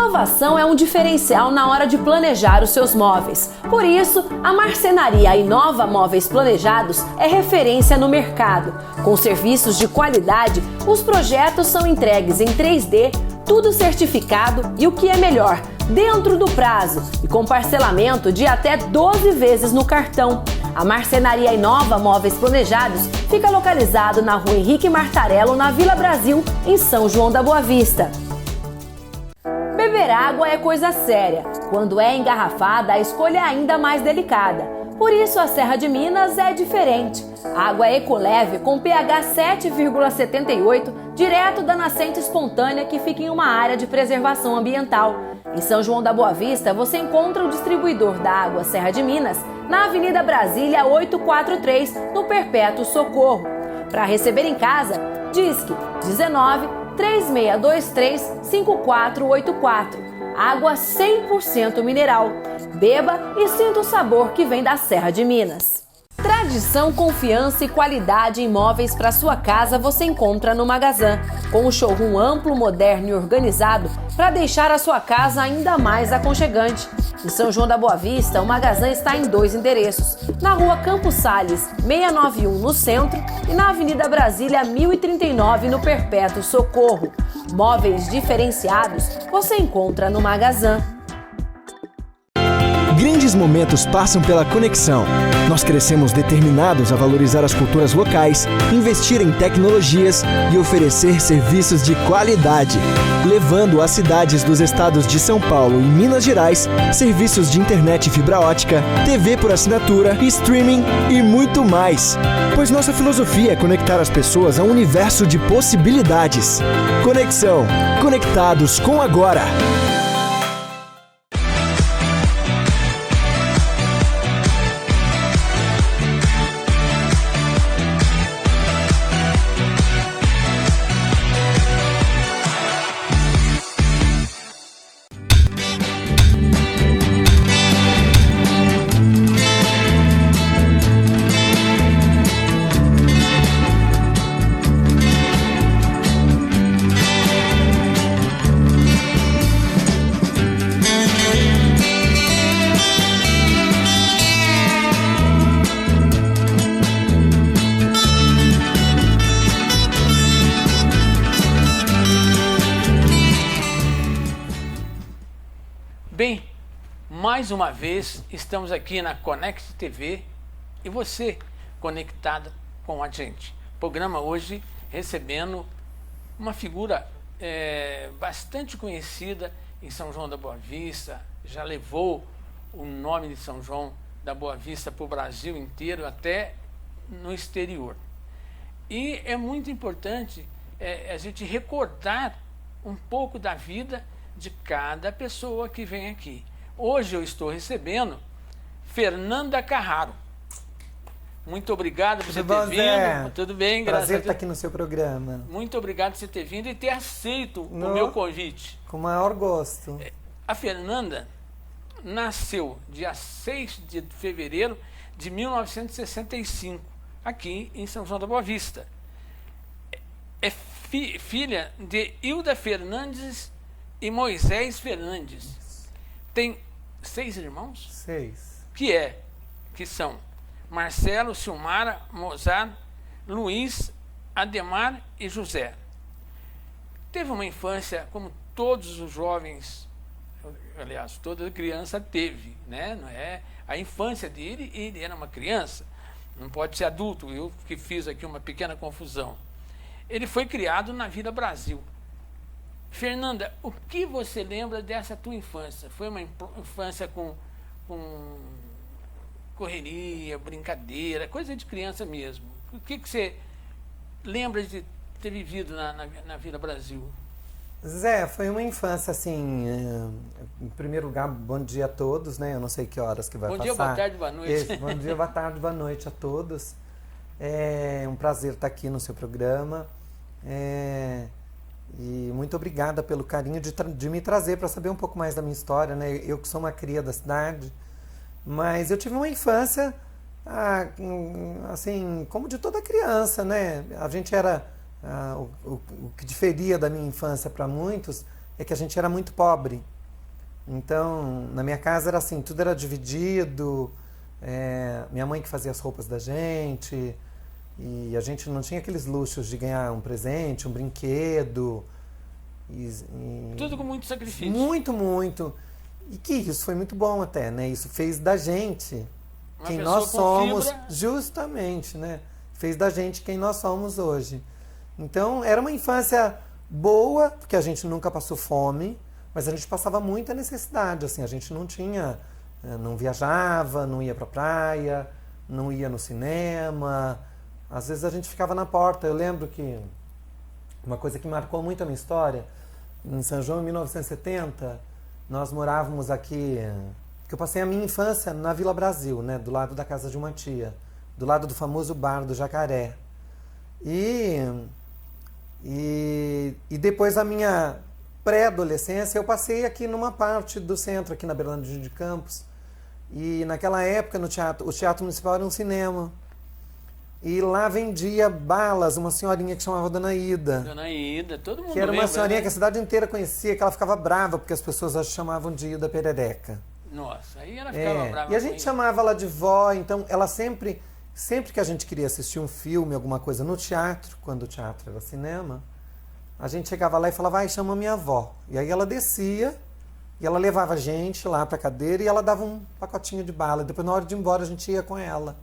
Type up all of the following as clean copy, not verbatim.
inovação é um diferencial na hora de planejar os seus móveis. Por isso, a marcenaria Inova Móveis Planejados é referência no mercado. Com serviços de qualidade, os projetos são entregues em 3D, tudo certificado e, o que é melhor, dentro do prazo e com parcelamento de até 12 vezes no cartão. A marcenaria Inova Móveis Planejados fica localizado na Rua Henrique Martarello, na Vila Brasil, em São João da Boa Vista. Beber água é coisa séria. Quando é engarrafada, a escolha é ainda mais delicada. Por isso, a Serra de Minas é diferente. Água Ecoleve com pH 7,78, direto da nascente espontânea que fica em uma área de preservação ambiental. Em São João da Boa Vista, você encontra o distribuidor da água Serra de Minas na Avenida Brasília 843, no Perpétuo Socorro. Para receber em casa, disque 19 3623 5484. Água 100% mineral. Beba e sinta o sabor que vem da Serra de Minas. Tradição, confiança e qualidade em móveis para sua casa você encontra no Magazã, com um showroom amplo, moderno e organizado para deixar a sua casa ainda mais aconchegante. Em São João da Boa Vista, o Magazã está em 2 endereços, na Rua Campos Sales, 691 no centro e na Avenida Brasília 1039 no Perpétuo Socorro. Móveis diferenciados você encontra no Magazã. Grandes momentos passam pela conexão. Nós crescemos determinados a valorizar as culturas locais, investir em tecnologias e oferecer serviços de qualidade, levando às cidades dos estados de São Paulo e Minas Gerais serviços de internet fibra ótica, TV por assinatura, streaming e muito mais. Pois nossa filosofia é conectar as pessoas a um universo de possibilidades. Conexão. Conectados com agora. Bem, mais uma vez estamos aqui na Connect TV e você conectado com a gente. Programa hoje recebendo uma figura bastante conhecida em São João da Boa Vista, já levou o nome de São João da Boa Vista para o Brasil inteiro, até no exterior. E é muito importante a gente recordar um pouco da vida de cada pessoa que vem aqui. Hoje eu estou recebendo Fernanda Carraro. Muito obrigado por você ter vindo. Zé? Tudo bem, graças a Deus. Prazer estar aqui no seu programa. Muito obrigado por você ter vindo e ter aceito o meu convite. Com o maior gosto. A Fernanda nasceu dia 6 de fevereiro de 1965, aqui em São João da Boa Vista. É filha de Hilda Fernandes e Moisés Fernandes. Tem 6 irmãos? 6. Que são Marcelo, Silmara, Mozart, Luiz, Ademar e José. Teve uma infância como todos os jovens, aliás, toda criança teve, né? Não é? A infância dele, ele era uma criança, não pode ser adulto. Eu que fiz aqui uma pequena confusão. Ele foi criado na Vila Brasil. Fernanda, o que você lembra dessa tua infância? Foi uma infância com correria, brincadeira, coisa de criança mesmo. O que você lembra de ter vivido na Vila Brasil? Zé, foi uma infância assim, em primeiro lugar, bom dia a todos, né? Eu não sei que horas que vai passar. Bom dia, boa tarde, boa noite. Bom dia, boa tarde, boa noite a todos. É um prazer estar aqui no seu programa. E muito obrigada pelo carinho de me trazer para saber um pouco mais da minha história, né? Eu que sou uma cria da cidade, mas eu tive uma infância assim, como de toda criança, né? A gente era o que diferia da minha infância para muitos é que a gente era muito pobre. Então, na minha casa era assim, tudo era dividido. Minha mãe que fazia as roupas da gente. E a gente não tinha aqueles luxos de ganhar um presente, um brinquedo. Tudo com muito sacrifício. Muito, muito. E que isso foi muito bom até, né? Isso fez da gente quem nós somos, justamente, né? Fez da gente quem nós somos hoje. Então, era uma infância boa, porque a gente nunca passou fome, mas a gente passava muita necessidade, assim, a gente não tinha, não viajava, não ia pra praia, não ia no cinema, às vezes a gente ficava na porta. Eu lembro que uma coisa que marcou muito a minha história, em São João, em 1970, nós morávamos aqui, que eu passei a minha infância na Vila Brasil, né, do lado da casa de uma tia, do lado do famoso bar do Jacaré. E depois da minha pré-adolescência, eu passei aqui numa parte do centro, aqui na Berlândia de Campos. E naquela época, no teatro, o Teatro Municipal era um cinema. E lá vendia balas, uma senhorinha que chamava Dona Ida. Dona Ida, todo mundo que era uma lembra, senhorinha, né? que a cidade inteira conhecia, que ela ficava brava, porque as pessoas a chamavam de Ida Perereca. Nossa, aí ela ficava brava. E a gente chamava ela de vó, então ela sempre que a gente queria assistir um filme, alguma coisa no teatro, quando o teatro era cinema, a gente chegava lá e falava, vai, chama minha avó. E aí ela descia, e ela levava a gente lá pra cadeira, e ela dava um pacotinho de bala. Depois, na hora de ir embora, a gente ia com ela.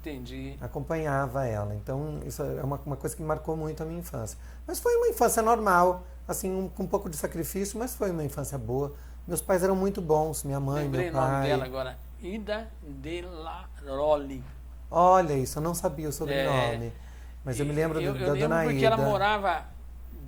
Entendi. Acompanhava ela. Então, isso é uma coisa que marcou muito a minha infância. Mas foi uma infância normal, assim, com um pouco de sacrifício, mas foi uma infância boa. Meus pais eram muito bons, minha mãe, Lembrei meu pai. o nome dela agora. Ida de la Roli. Olha isso, eu não sabia o sobrenome. Mas eu me lembro da lembro Dona porque Ida. ela morava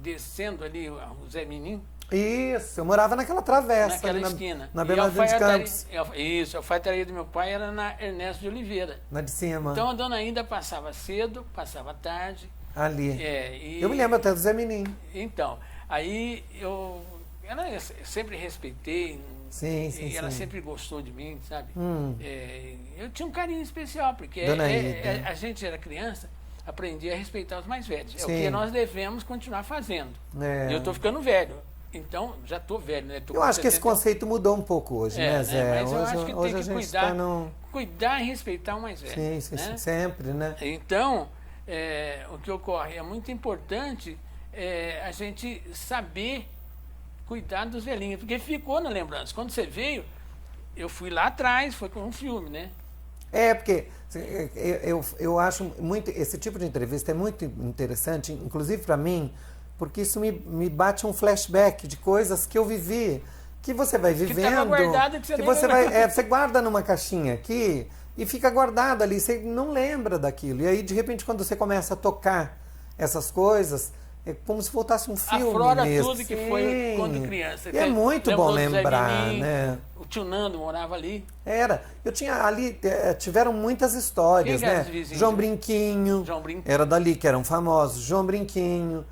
descendo ali, o Zé Menin. Isso, eu morava naquela travessa. Naquela ali esquina. Na Berlândia de Campos. Isso, a alfaiataria do meu pai era na Ernesto de Oliveira. Na de cima. Então a Dona Ida passava cedo, passava tarde. Ali. E eu me lembro até do Zé Menin. Então, aí eu sempre respeitei. Sim, e ela sim. sempre gostou de mim, sabe? Eu tinha um carinho especial, porque Dona Ida. a gente era criança, aprendia a respeitar os mais velhos. É o Sim. que nós devemos continuar fazendo. É. E eu estou ficando velho. Então, já estou velho, né? Eu acho que esse conceito mudou um pouco hoje, né, Zé? Mas eu acho que hoje tem a que gente cuidar, tá no... cuidar e respeitar o mais velho. Sim, né? sempre, né? Então, o que ocorre é muito importante a gente saber cuidar dos velhinhos, porque ficou na lembrança. Quando você veio, eu fui lá atrás, foi com um filme, né? Porque eu acho muito, esse tipo de entrevista é muito interessante, inclusive para mim, porque isso me bate um flashback de coisas que eu vivi, que você vai vivendo, Que tava guardado, que você vai, você guarda numa caixinha aqui e fica guardado ali, você não lembra daquilo. E aí, de repente, quando você começa a tocar essas coisas, é como se voltasse um filme Aflora mesmo. tudo que foi quando criança. E é muito bom lembrar, né? O tio Nando morava ali. Eu tinha ali, tiveram muitas histórias, Quem né? eram os vizinhos? João Brinquinho, era dali que eram famosos. João Brinquinho,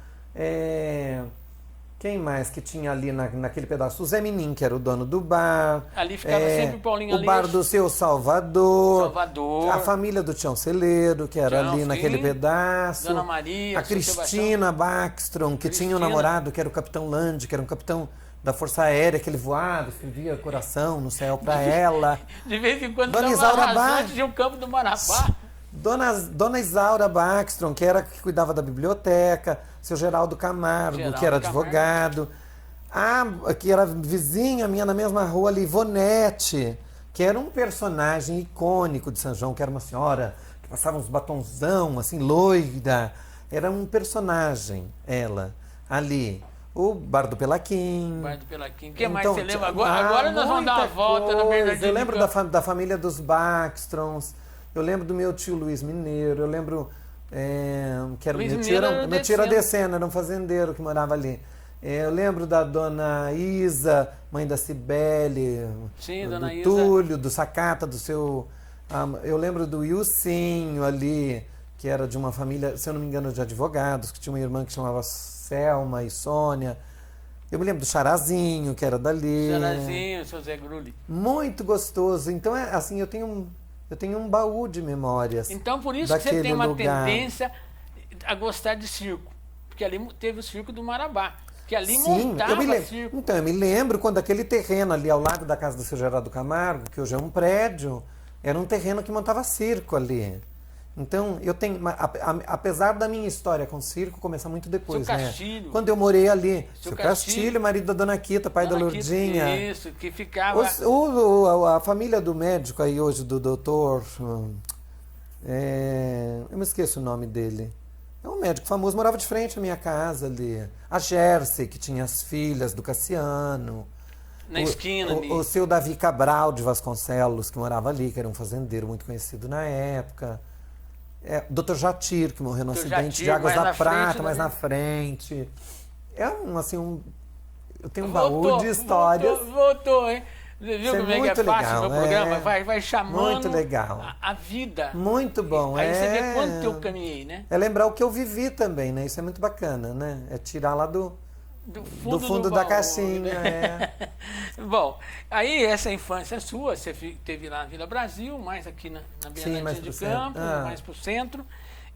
quem mais que tinha ali naquele pedaço? O Zé Menin, que era o dono do bar. Ali ficava sempre o Paulinho O bar do seu Salvador. A família do Tião Celeiro, que era ali naquele pedaço. Dona Maria. A Cristina Backstrom, que tinha um namorado que era o Capitão Lande, que era um capitão da Força Aérea, que ele voava, escrevia coração no céu pra ela. De vez em quando Dona estava Isaura rasante de um campo do Marabá. Dona Isaura Backstrom, que era que cuidava da biblioteca, seu Geraldo Camargo, que era advogado, que era vizinha minha na mesma rua ali, Ivonete, que era um personagem icônico de São João, que era uma senhora que passava uns batonzão, assim, loira, era um personagem, ela, ali. O Bar do Pelaquim. Bar do Pelaquim. O que mais você lembra? Agora nós vamos dar uma volta na Bernardino. Eu lembro da família dos Backstroms. Eu lembro do meu tio Luiz Mineiro, eu lembro que era meu tio era decena, era um fazendeiro que morava ali. Eu lembro da dona Isa, mãe da Cibele, sim, do dona Isa. Túlio, do Sacata, do seu... eu lembro do Ilcinho ali, que era de uma família, se eu não me engano, de advogados, que tinha uma irmã que chamava Selma e Sônia. Eu me lembro do Charazinho, que era dali. Charazinho, seu Zé Grulli. Muito gostoso. Então, assim, eu tenho um baú de memórias. Então, por isso que você tem uma tendência a gostar de circo. Porque ali teve o circo do Marabá. Que ali Sim, montava circo. Então, eu me lembro quando aquele terreno ali ao lado da casa do seu Geraldo Camargo, que hoje é um prédio, era um terreno que montava circo ali. Então, eu tenho, apesar da minha história com circo começar muito depois, Seu né? Castilho. Quando eu morei ali, Seu seu Castilho, marido da Dona Quita, pai da Lourdinha. Isso, que ficava... A família do médico aí hoje, do doutor... eu me esqueço o nome dele. É um médico famoso, morava de frente à minha casa ali. A Jersey, que tinha as filhas do Cassiano. Na esquina ali. O seu Davi Cabral de Vasconcelos, que morava ali, que era um fazendeiro muito conhecido na época. Dr. Jatir, que morreu no acidente de Águas da Prata, mais na frente. Eu tenho um baú de histórias. Voltou, hein? Você viu como é que é fácil legal, o meu programa? Vai chamando muito legal. A vida. Muito bom. Aí você vê quanto eu caminhei, né? É lembrar o que eu vivi também, né? Isso é muito bacana, né? É tirar lá do fundo da baú, caixinha. né? Bom, aí essa infância sua, você teve lá na Vila Brasil, mais aqui na Bernardina de Campos, mais para o centro.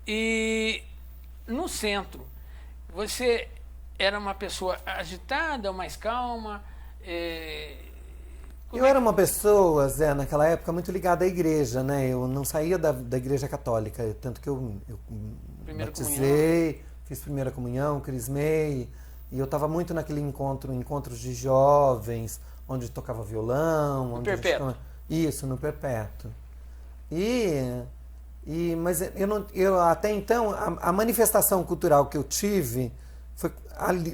E no centro, você era uma pessoa agitada, mais calma? Eu era uma pessoa, Zé, naquela época, muito ligada à igreja, né? Eu não saía da igreja católica, tanto que eu batizei, fiz primeira comunhão, crismei, e eu estava muito naquele encontros de jovens, onde tocava violão. No Perpétuo. Isso, no Perpétuo. Mas eu até então, a manifestação cultural que eu tive foi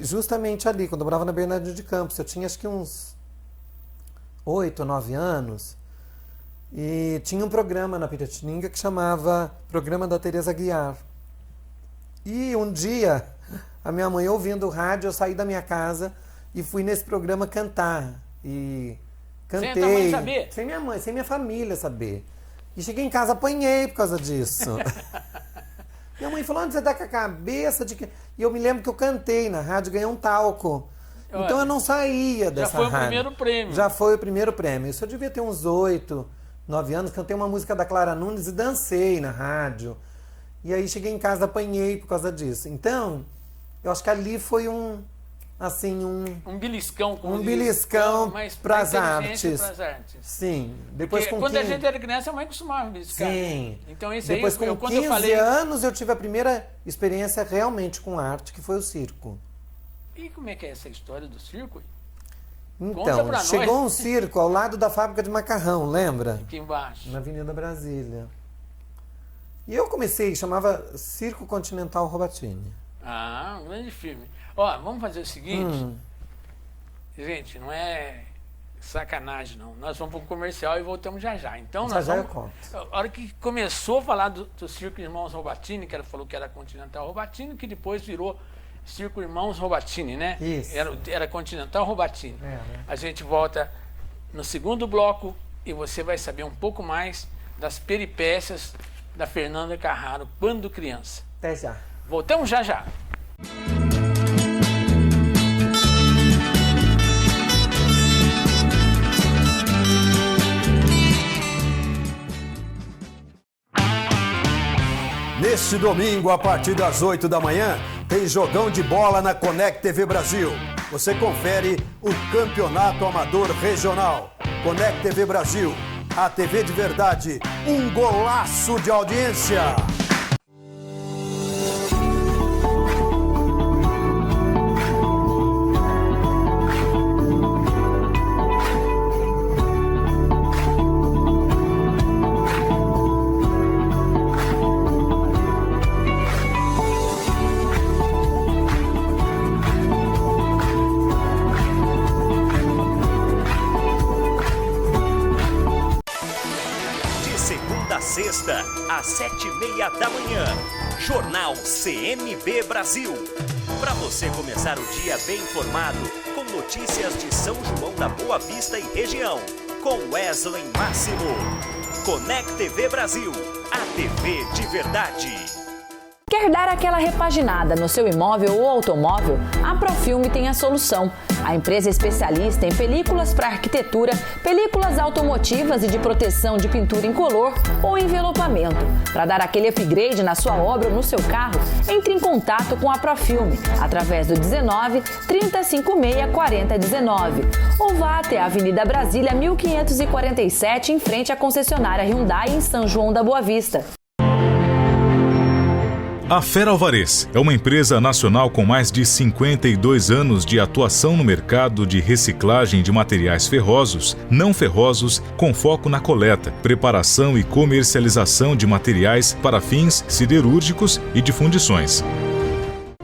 justamente ali, quando eu morava na Bernardina de Campos. Eu tinha acho que uns 8 ou 9 anos, e tinha um programa na Piratininga que chamava Programa da Teresa Guiar. E um dia, a minha mãe ouvindo o rádio, eu saí da minha casa e fui nesse programa cantar. E cantei. Sem a tua mãe saber? Sem minha mãe, sem minha família saber. E cheguei em casa, apanhei por causa disso. Minha mãe falou, onde você tá com a cabeça de que... E eu me lembro que eu cantei na rádio, ganhei um talco. Então eu não saía dessa rádio. Já foi o primeiro prêmio. Já foi o primeiro prêmio. Isso eu devia ter uns 8, 9 anos, cantei uma música da Clara Nunes e dancei na rádio. E aí cheguei em casa, apanhei por causa disso. Então, eu acho que ali foi um beliscão. Um beliscão para as artes. Sim. Depois, quando a gente era criança, a mãe costumava beliscar. Sim. Então isso depois, aí, com 15 anos, eu tive a primeira experiência realmente com arte, que foi o circo. E como é que é essa história do circo? Então, chegou um circo ao lado da fábrica de macarrão, lembra? Aqui embaixo. Na Avenida Brasília. E eu comecei, chamava Circo Continental Robatini. Ah, um grande filme. Ó, vamos fazer o seguinte. Gente, não é sacanagem, não. Nós vamos para um comercial e voltamos já já. Então, já eu conto. A hora que começou a falar do Circo Irmãos Robatini, que ela falou que era Continental Robatini, que depois virou Circo Irmãos Robatini, né? Isso. Era Continental Robatini. Né? A gente volta no segundo bloco e você vai saber um pouco mais das peripécias da Fernanda Carraro quando criança. Até já. Voltamos já já. Neste domingo, a partir das 8 da manhã, tem jogão de bola na Conect TV Brasil. Você confere o Campeonato Amador Regional. Conect TV Brasil, a TV de verdade, um golaço de audiência. Sexta, às 7h30 da manhã. Jornal CMB Brasil. Para você começar o dia bem informado, com notícias de São João da Boa Vista e região, com Wesley Máximo. Conect TV Brasil, a TV de verdade. Quer dar aquela repaginada no seu imóvel ou automóvel? A Profilme tem a solução. A empresa é especialista em películas para arquitetura, películas automotivas e de proteção de pintura incolor ou envelopamento. Para dar aquele upgrade na sua obra ou no seu carro, entre em contato com a Profilme através do 19 3056 4019 ou vá até a Avenida Brasília 1547 em frente à concessionária Hyundai em São João da Boa Vista. A Fera Alvarez é uma empresa nacional com mais de 52 anos de atuação no mercado de reciclagem de materiais ferrosos, não ferrosos, com foco na coleta, preparação e comercialização de materiais para fins siderúrgicos e de fundições.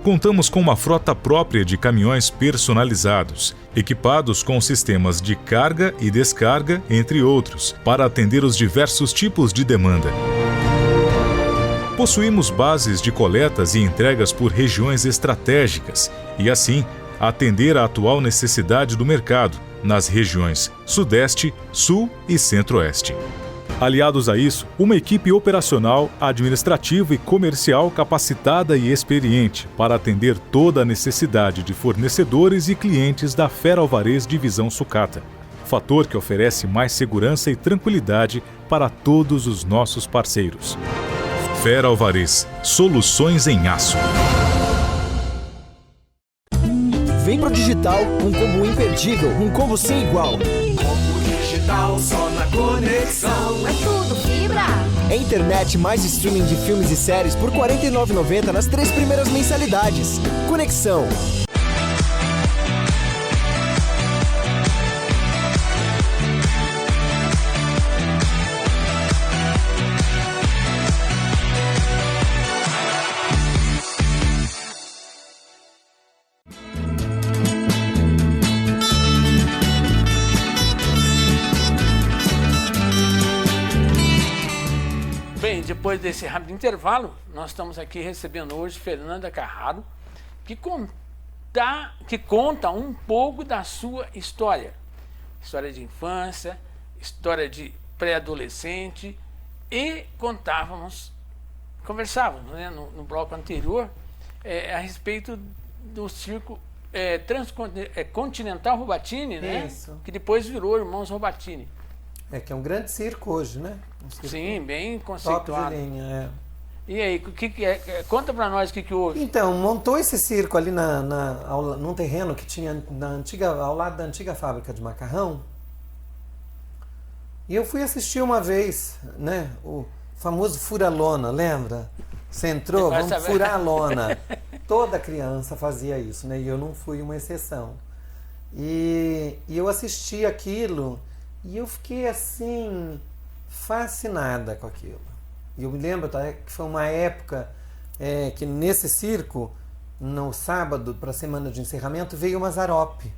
Contamos com uma frota própria de caminhões personalizados, equipados com sistemas de carga e descarga, entre outros, para atender os diversos tipos de demanda. Possuímos bases de coletas e entregas por regiões estratégicas e, assim, atender à atual necessidade do mercado nas regiões Sudeste, Sul e Centro-Oeste. Aliados a isso, uma equipe operacional, administrativa e comercial capacitada e experiente para atender toda a necessidade de fornecedores e clientes da Fera Alvarez Divisão Sucata, fator que oferece mais segurança e tranquilidade para todos os nossos parceiros. Fera Alvarez, soluções em aço. Vem pro digital, um combo imperdível, um combo sem igual. Combo digital só na conexão. É tudo fibra. É internet mais streaming de filmes e séries por R$ 49,90 nas 3 primeiras mensalidades. Conexão. Depois desse rápido intervalo, nós estamos aqui recebendo hoje Fernanda Carraro, que conta um pouco da sua história. História de infância, história de pré-adolescente e conversávamos, né, no bloco anterior a respeito do circo Continental Robatini, né? Isso. Que depois virou Irmãos Robatini. Que é um grande circo hoje, né? Um circo sim, bem top conceituado. de linha, E aí, o que é? Conta pra nós o que houve. Então, montou esse circo ali num terreno que tinha ao lado da antiga fábrica de macarrão. E eu fui assistir uma vez, né? O famoso fura-lona, lembra? Você entrou, vamos furar a lona. Toda criança fazia isso, né? E eu não fui uma exceção. E eu assisti aquilo e eu fiquei assim, fascinada com aquilo. E eu me lembro que foi uma época que nesse circo, no sábado, para a semana de encerramento, veio o Mazzaropi.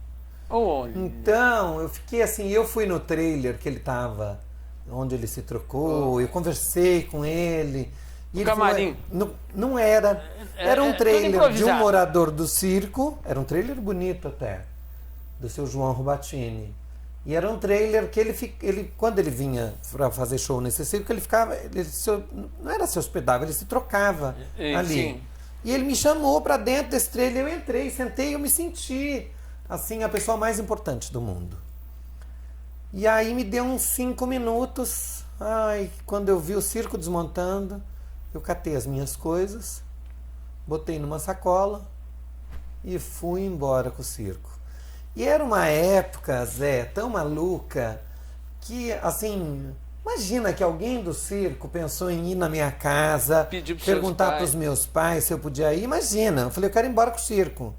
Então, eu fiquei assim, eu fui no trailer que ele estava, onde ele se trocou, eu conversei com ele. E camarim? Não era. Era um trailer de um morador do circo, era um trailer bonito até, do seu João Robatini. E era um trailer que ele quando ele vinha para fazer show nesse circo, não era se hospedava, ele se trocava ali. Sim. E ele me chamou para dentro desse trailer, eu entrei, sentei, eu me senti assim a pessoa mais importante do mundo. E aí me deu uns 5 minutos, quando eu vi o circo desmontando, eu catei as minhas coisas, botei numa sacola e fui embora com o circo. E era uma época, Zé, tão maluca, que, assim, imagina que alguém do circo pensou em ir na minha casa, perguntar para os meus pais se eu podia ir. Imagina, eu falei, eu quero ir embora com o circo.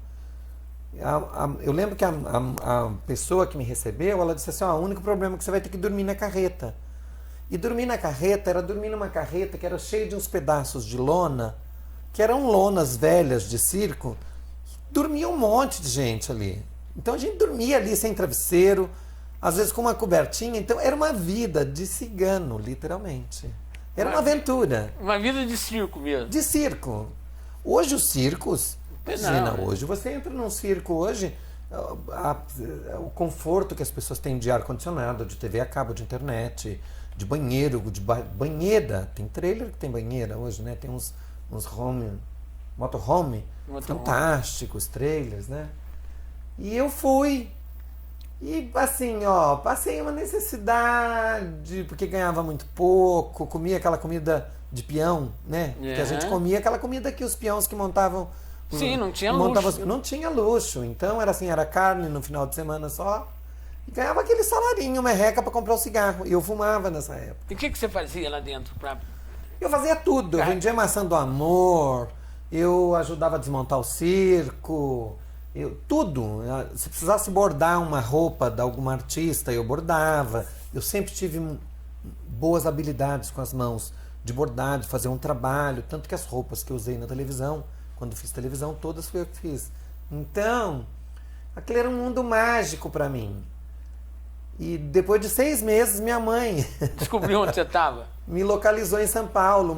Eu lembro que a pessoa que me recebeu, ela disse assim, o único problema é que você vai ter que dormir na carreta. E dormir na carreta era dormir numa carreta que era cheia de uns pedaços de lona, que eram lonas velhas de circo. Dormia um monte de gente ali. Então a gente dormia ali sem travesseiro, às vezes com uma cobertinha. Então era uma vida de cigano, literalmente. Era uma aventura. Uma vida de circo mesmo. De circo. Hoje os circos, imagina, hoje você entra num circo hoje, o conforto que as pessoas têm de ar-condicionado, de TV a cabo, de internet, de banheiro, de banheira. Tem trailer que tem banheira hoje, né? Tem uns uns motorhome fantásticos, trailers, né? E eu fui. E assim, passei uma necessidade, porque ganhava muito pouco, comia aquela comida de peão, né? Que a gente comia aquela comida que os peões que montavam... Sim, não tinha luxo. Não tinha luxo. Então era assim, era carne no final de semana só. E ganhava aquele salarinho, merreca para comprar o cigarro. E eu fumava nessa época. E o que você fazia lá dentro? Eu fazia tudo. Eu vendia maçã do amor, eu ajudava a desmontar o circo... tudo. Se precisasse bordar uma roupa de alguma artista, eu bordava. Eu sempre tive boas habilidades com as mãos de bordar, de fazer um trabalho. Tanto que as roupas que eu usei na televisão, quando fiz televisão, todas fui eu que fiz. Então, aquele era um mundo mágico para mim. E depois de 6 meses, minha mãe... Descobriu onde você estava? Me localizou em São Paulo.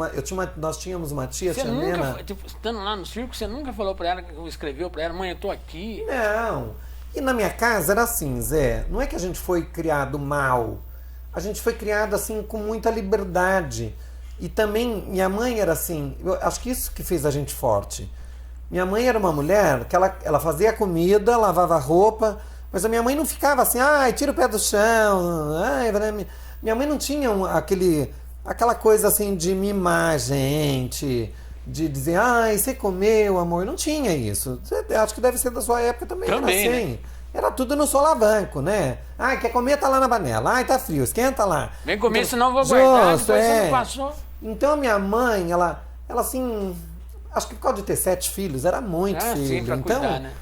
Nós tínhamos uma tia Nena. Estando lá no circo, você nunca falou para ela, escreveu para ela, mãe, eu tô aqui? Não. E na minha casa era assim, Zé. Não é que a gente foi criado mal. A gente foi criado assim com muita liberdade. E também minha mãe era assim. Eu acho que isso que fez a gente forte. Minha mãe era uma mulher que ela fazia comida, lavava roupa, mas a minha mãe não ficava assim, tira o pé do chão. Minha mãe não tinha aquela coisa assim de mimar a gente, de dizer, você comeu, amor. Não tinha isso. Acho que deve ser da sua época também. Era assim. Né? Era tudo no solavanco, né? Quer comer, tá lá na panela. Tá frio, esquenta lá. Vem comer, então, senão vou guardar, depois você não passou. Então a minha mãe, ela assim, acho que por causa de ter 7 filhos, era muito filho. Sim, pra então, cuidar, né?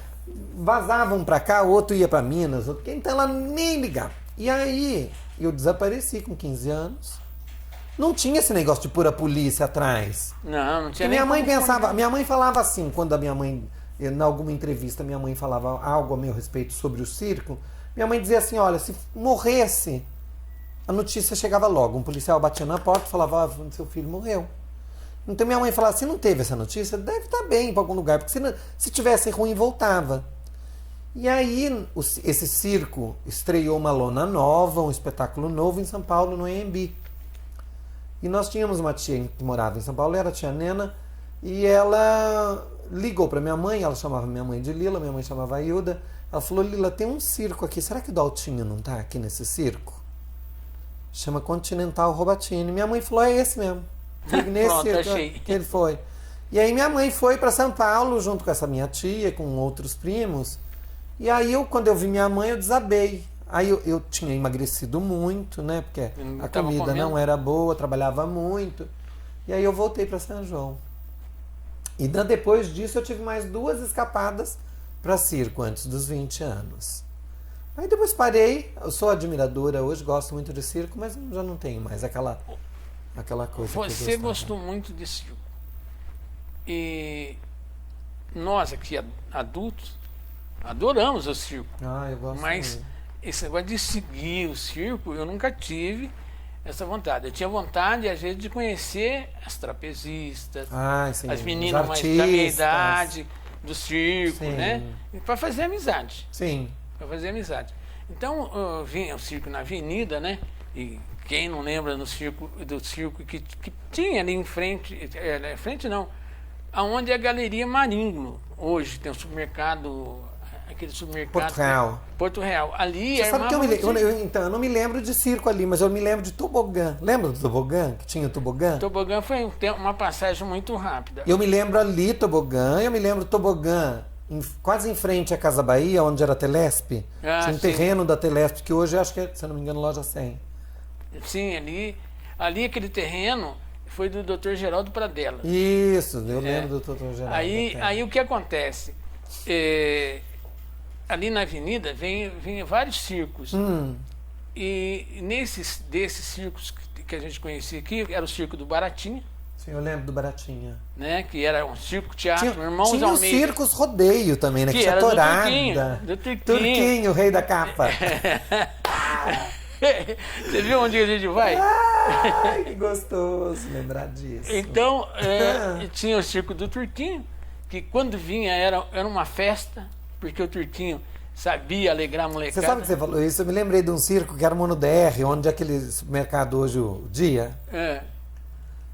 Vazavam pra cá, o outro ia pra Minas, então ela nem ligava. E aí, eu desapareci com 15 anos. Não tinha esse negócio de pôr a polícia atrás. Não tinha. Minha mãe pensava, minha mãe falava assim, quando a minha mãe, em alguma entrevista, minha mãe falava algo a meu respeito sobre o circo, minha mãe dizia assim, olha, se morresse, a notícia chegava logo. Um policial batia na porta e falava, seu filho morreu. Então minha mãe falava, se não teve essa notícia, deve estar bem para algum lugar, porque se tivesse ruim, voltava. E aí, esse circo estreou uma lona nova, um espetáculo novo em São Paulo, no Anhembi. E nós tínhamos uma tia que morava em São Paulo, era a tia Nena, e ela ligou para minha mãe, ela chamava minha mãe de Lila, minha mãe chamava Hilda. Ela falou, Lila, tem um circo aqui, será que o Daltinho não está aqui nesse circo? Chama Continental Robatini. Minha mãe falou, é esse mesmo. Nesse Pronto, circo achei. que ele foi. E aí minha mãe foi para São Paulo, junto com essa minha tia, com outros primos. E aí, quando eu vi minha mãe, eu desabei. Aí eu tinha emagrecido muito, né? Porque a comida não era boa, trabalhava muito. E aí eu voltei para São João. E depois disso eu tive mais 2 escapadas para circo, antes dos 20 anos. Aí depois parei, eu sou admiradora hoje, gosto muito de circo, mas já não tenho mais aquela coisa que eu Você gostou muito de circo. E nós aqui, adultos, adoramos o circo. Eu gosto mas muito. Esse negócio de seguir o circo, eu nunca tive essa vontade. Eu tinha vontade, às vezes, de conhecer as trapezistas, sim, as meninas mais da minha idade, do circo, sim, né? Para fazer amizade. Sim. Para fazer amizade. Então, vinha o circo na avenida, né? E quem não lembra do circo que tinha ali em frente, frente não, aonde é a Galeria Marinho. Hoje tem um supermercado, aquele supermercado... Porto Real. Ali você sabe que eu não me lembro de circo ali, mas eu me lembro de tobogã. Lembra do tobogã? Que tinha o tobogã? Tobogã foi uma passagem muito rápida. Eu me lembro ali tobogã, eu me lembro tobogã quase em frente à Casa Bahia, onde era a Telesp. Tinha um terreno da Telesp, que hoje acho que é, se eu não me engano, loja 100. Sim, ali aquele terreno foi do Dr. Geraldo Pradella. Isso, eu lembro do Dr. Geraldo. Aí o que acontece? Ali na avenida vem vários circos. E desses circos que a gente conhecia aqui, era o Circo do Baratinha. Sim, eu lembro do Baratinha. Né? Que era um circo teatro, Irmãos Tinha Almeida. Tinha os circos rodeio também, né? Que tinha Torada. Do Turquinho, o rei da capa. Você viu onde a gente vai? Ai, que gostoso lembrar disso. Então, tinha o circo do Turquinho, que quando vinha era uma festa, porque o Turquinho sabia alegrar a molecada. Você sabe que você falou isso? Eu me lembrei de um circo que era o Mono DR, onde é aquele supermercado hoje, o Dia.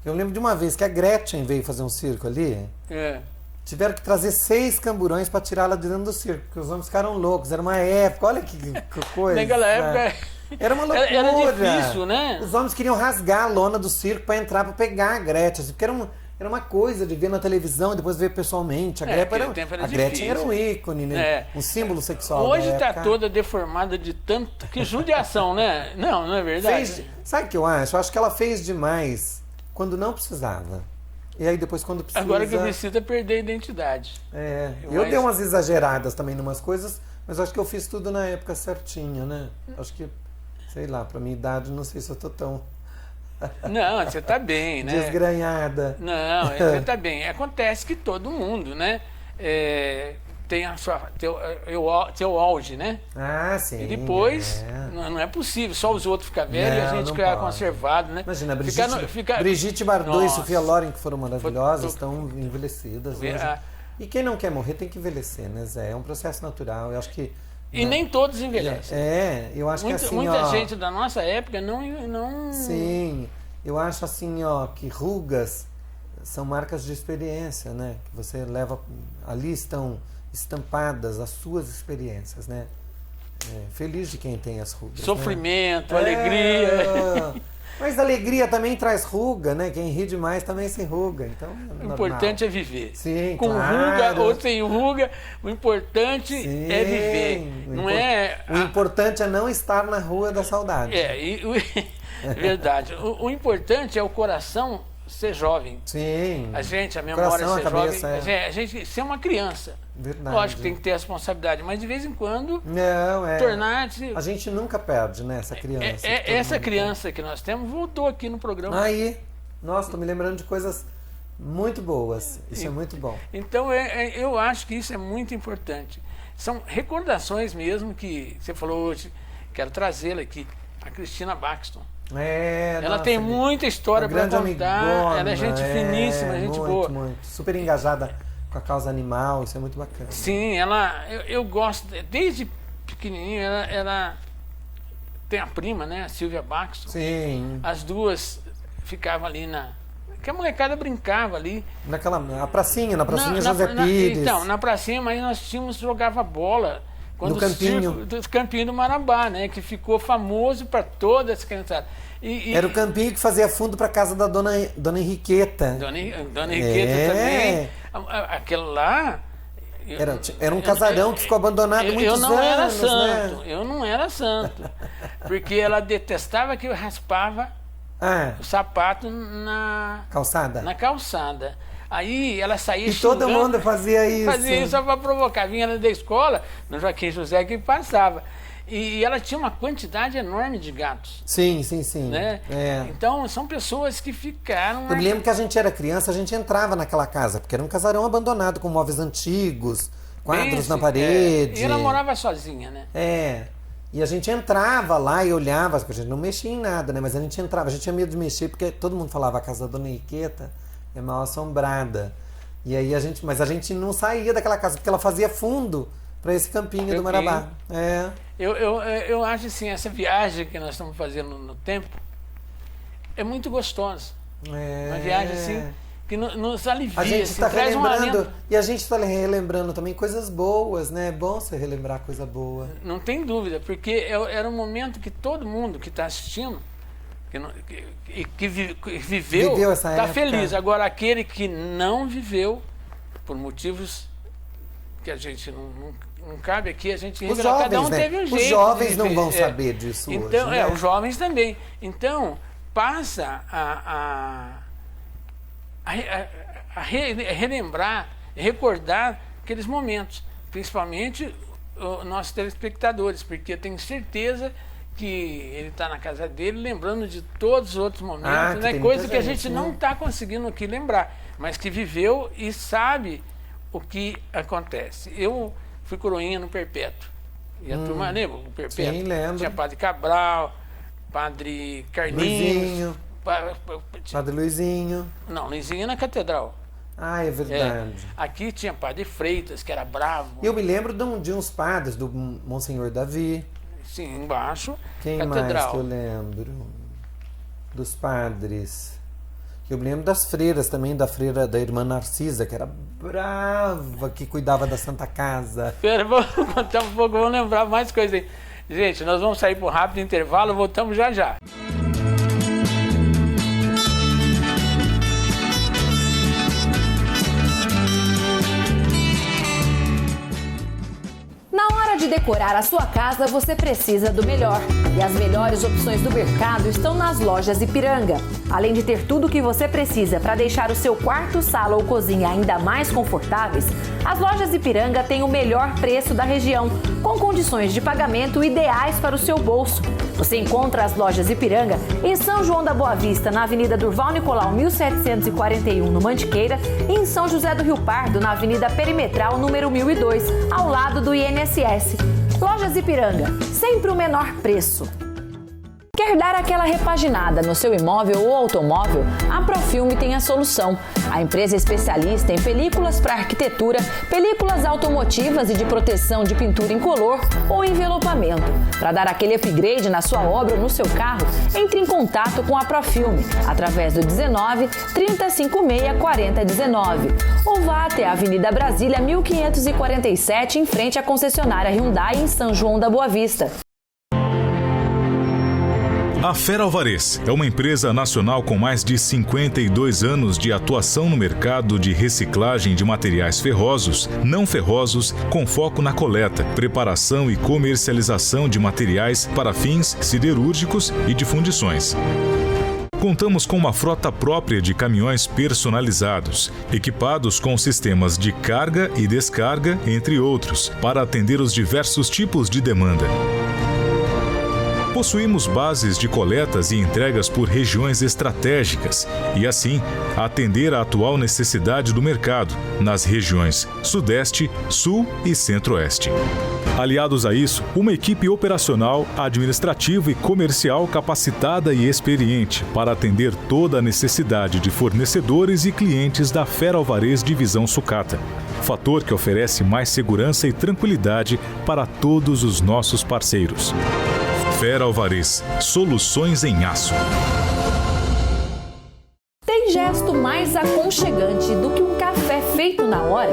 Eu lembro de uma vez que a Gretchen veio fazer um circo ali. Tiveram que trazer 6 camburões para tirá-la de dentro do circo, porque os homens ficaram loucos. Era uma época, olha que coisa. Naquela época... Era uma loucura. Era difícil, né? Os homens queriam rasgar a lona do circo para entrar, para pegar a Gretchen. Porque era uma coisa de ver na televisão e depois ver pessoalmente. A Gretchen era um ícone, né? Um símbolo sexual. Hoje está toda deformada de tanto... Que judiação, né? Não é verdade? Sabe o que eu acho? Eu acho que ela fez demais quando não precisava. E aí depois quando precisa... Agora que precisa perder a identidade. Eu dei umas exageradas também em umas coisas, mas acho que eu fiz tudo na época certinha, né? Acho que, sei lá, pra minha idade, não sei se eu tô tão... Não, você tá bem, né? Desgranhada. Não, você tá bem. Acontece que todo mundo, né? Tem teu auge, né? Ah, sim. E depois, não é possível, só os outros ficam velhos e a gente fica conservado, né? Imagina, Brigitte Bardot e Sofia Loren, que foram maravilhosas, estão envelhecidas hoje. E quem não quer morrer tem que envelhecer, né, Zé? É um processo natural, eu acho que... E nem todos envelhecem. Eu acho que assim, muita gente da nossa época não... Sim, eu acho assim, que rugas são marcas de experiência, né? Que você leva... Ali estão estampadas as suas experiências, né? Feliz de quem tem as rugas. Sofrimento, alegria. Mas alegria também traz ruga, né? Quem ri demais também se ruga. Então, o importante é viver. Sim, com ruga ou sem ruga, o importante é viver. O importante é não estar na rua da saudade. Verdade. O importante é o coração ser jovem. Sim. A memória ser cabeça, jovem. A gente ser uma criança. Verdade. Lógico que tem que ter responsabilidade, mas de vez em quando tornar-se... A gente nunca perde, né, essa criança. Essa criança que nós temos voltou aqui no programa. Aí, nossa, tô me lembrando de coisas muito boas. Isso é muito bom. Então, eu acho que isso é muito importante. São recordações mesmo que você falou hoje, quero trazê-la aqui, a Cristina Baxton. Ela tem muita história para contar. Amigona, ela é gente finíssima, gente boa. Muito. Super engajada com a causa animal, isso é muito bacana. Sim, eu gosto, desde pequenininho, ela tem a prima, né, a Silvia Baxton. Sim. As duas ficavam ali que a molecada brincava ali. Na pracinha José Pires. Então, na pracinha, mas nós jogava bola. No campinho. Do campinho do Marabá, né? Que ficou famoso para toda essa criançada. Era o campinho que fazia fundo para casa da dona Henriqueta. Dona Henriqueta também. Aquele lá... Era um casarão que ficou abandonado muitos anos. Eu não era santo. Porque ela detestava que eu raspava o sapato na calçada. Aí ela saía e todo mundo fazia isso. Fazia isso só para provocar. Vinha da escola, no Joaquim José, que passava. E ela tinha uma quantidade enorme de gatos. Sim. Né? Então, são pessoas que ficaram... Eu me lembro que a gente era criança, a gente entrava naquela casa, porque era um casarão abandonado, com móveis antigos, quadros na parede. E ela morava sozinha, né? E a gente entrava lá e olhava, porque a gente não mexia em nada, né? Mas a gente entrava, a gente tinha medo de mexer, porque todo mundo falava a casa da Dona Henriqueta é mal assombrada. E aí mas a gente não saía daquela casa, porque ela fazia fundo para esse campinho do Marabá. Eu acho assim, essa viagem que nós estamos fazendo no tempo é muito gostosa. Uma viagem assim que nos alivia. A gente está relembrando, e a gente está relembrando também coisas boas, né? É bom você relembrar coisa boa. Não tem dúvida, porque era um momento que todo mundo que está assistindo que viveu está feliz. Agora, aquele que não viveu, por motivos que a gente não cabe aqui, a gente cada um teve um jeito. Os jovens não vão saber disso então, hoje, né? Os jovens também. Então, passa a relembrar, recordar aqueles momentos, principalmente os nossos telespectadores, porque eu tenho certeza que ele está na casa dele lembrando de todos os outros momentos, né? Coisa que a gente não está conseguindo aqui lembrar, mas que viveu e sabe o que acontece. Eu fui coroinha no Perpétuo. E a turma lembra? O Perpétuo. Sim, lembro. Tinha Padre Cabral, Padre Carlinhos. Padre Luizinho. Não, Luizinho na Catedral. É verdade. Aqui tinha Padre Freitas, que era bravo. Eu me lembro de uns padres, do Monsenhor Davi. Sim, embaixo. Quem Catedral. mais que eu lembro? Dos padres. Eu me lembro das freiras também, da freira da irmã Narcisa, que era brava, que cuidava da Santa Casa. Pera, vamos contar um pouco, vamos lembrar mais coisas aí. Gente, nós vamos sair por um rápido intervalo, voltamos já já. De decorar a sua casa, você precisa do melhor. E as melhores opções do mercado estão nas lojas Ipiranga. Além de ter tudo o que você precisa para deixar o seu quarto, sala ou cozinha ainda mais confortáveis, as lojas Ipiranga têm o melhor preço da região, com condições de pagamento ideais para o seu bolso. Você encontra as lojas Ipiranga em São João da Boa Vista, na Avenida Durval Nicolau, 1741, no Mantiqueira, e em São José do Rio Pardo, na Avenida Perimetral, número 1002, ao lado do INSS. Lojas Ipiranga, sempre o menor preço. Quer dar aquela repaginada no seu imóvel ou automóvel? A Profilme tem a solução. A empresa é especialista em películas para arquitetura, películas automotivas e de proteção de pintura incolor ou envelopamento. Para dar aquele upgrade na sua obra ou no seu carro, entre em contato com a Profilme através do 19 3056 4019 ou vá até a Avenida Brasília 1547 em frente à concessionária Hyundai em São João da Boa Vista. A Feralvarez é uma empresa nacional com mais de 52 anos de atuação no mercado de reciclagem de materiais ferrosos, não ferrosos, com foco na coleta, preparação e comercialização de materiais para fins siderúrgicos e de fundições. Contamos com uma frota própria de caminhões personalizados, equipados com sistemas de carga e descarga, entre outros, para atender os diversos tipos de demanda. Possuímos bases de coletas e entregas por regiões estratégicas e, assim, atender à atual necessidade do mercado nas regiões Sudeste, Sul e Centro-Oeste. Aliados a isso, uma equipe operacional, administrativa e comercial capacitada e experiente para atender toda a necessidade de fornecedores e clientes da Feralvarez Divisão Sucata. Fator que oferece mais segurança e tranquilidade para todos os nossos parceiros. Feralvarez, soluções em aço. Tem gesto mais aconchegante do que um café feito na hora?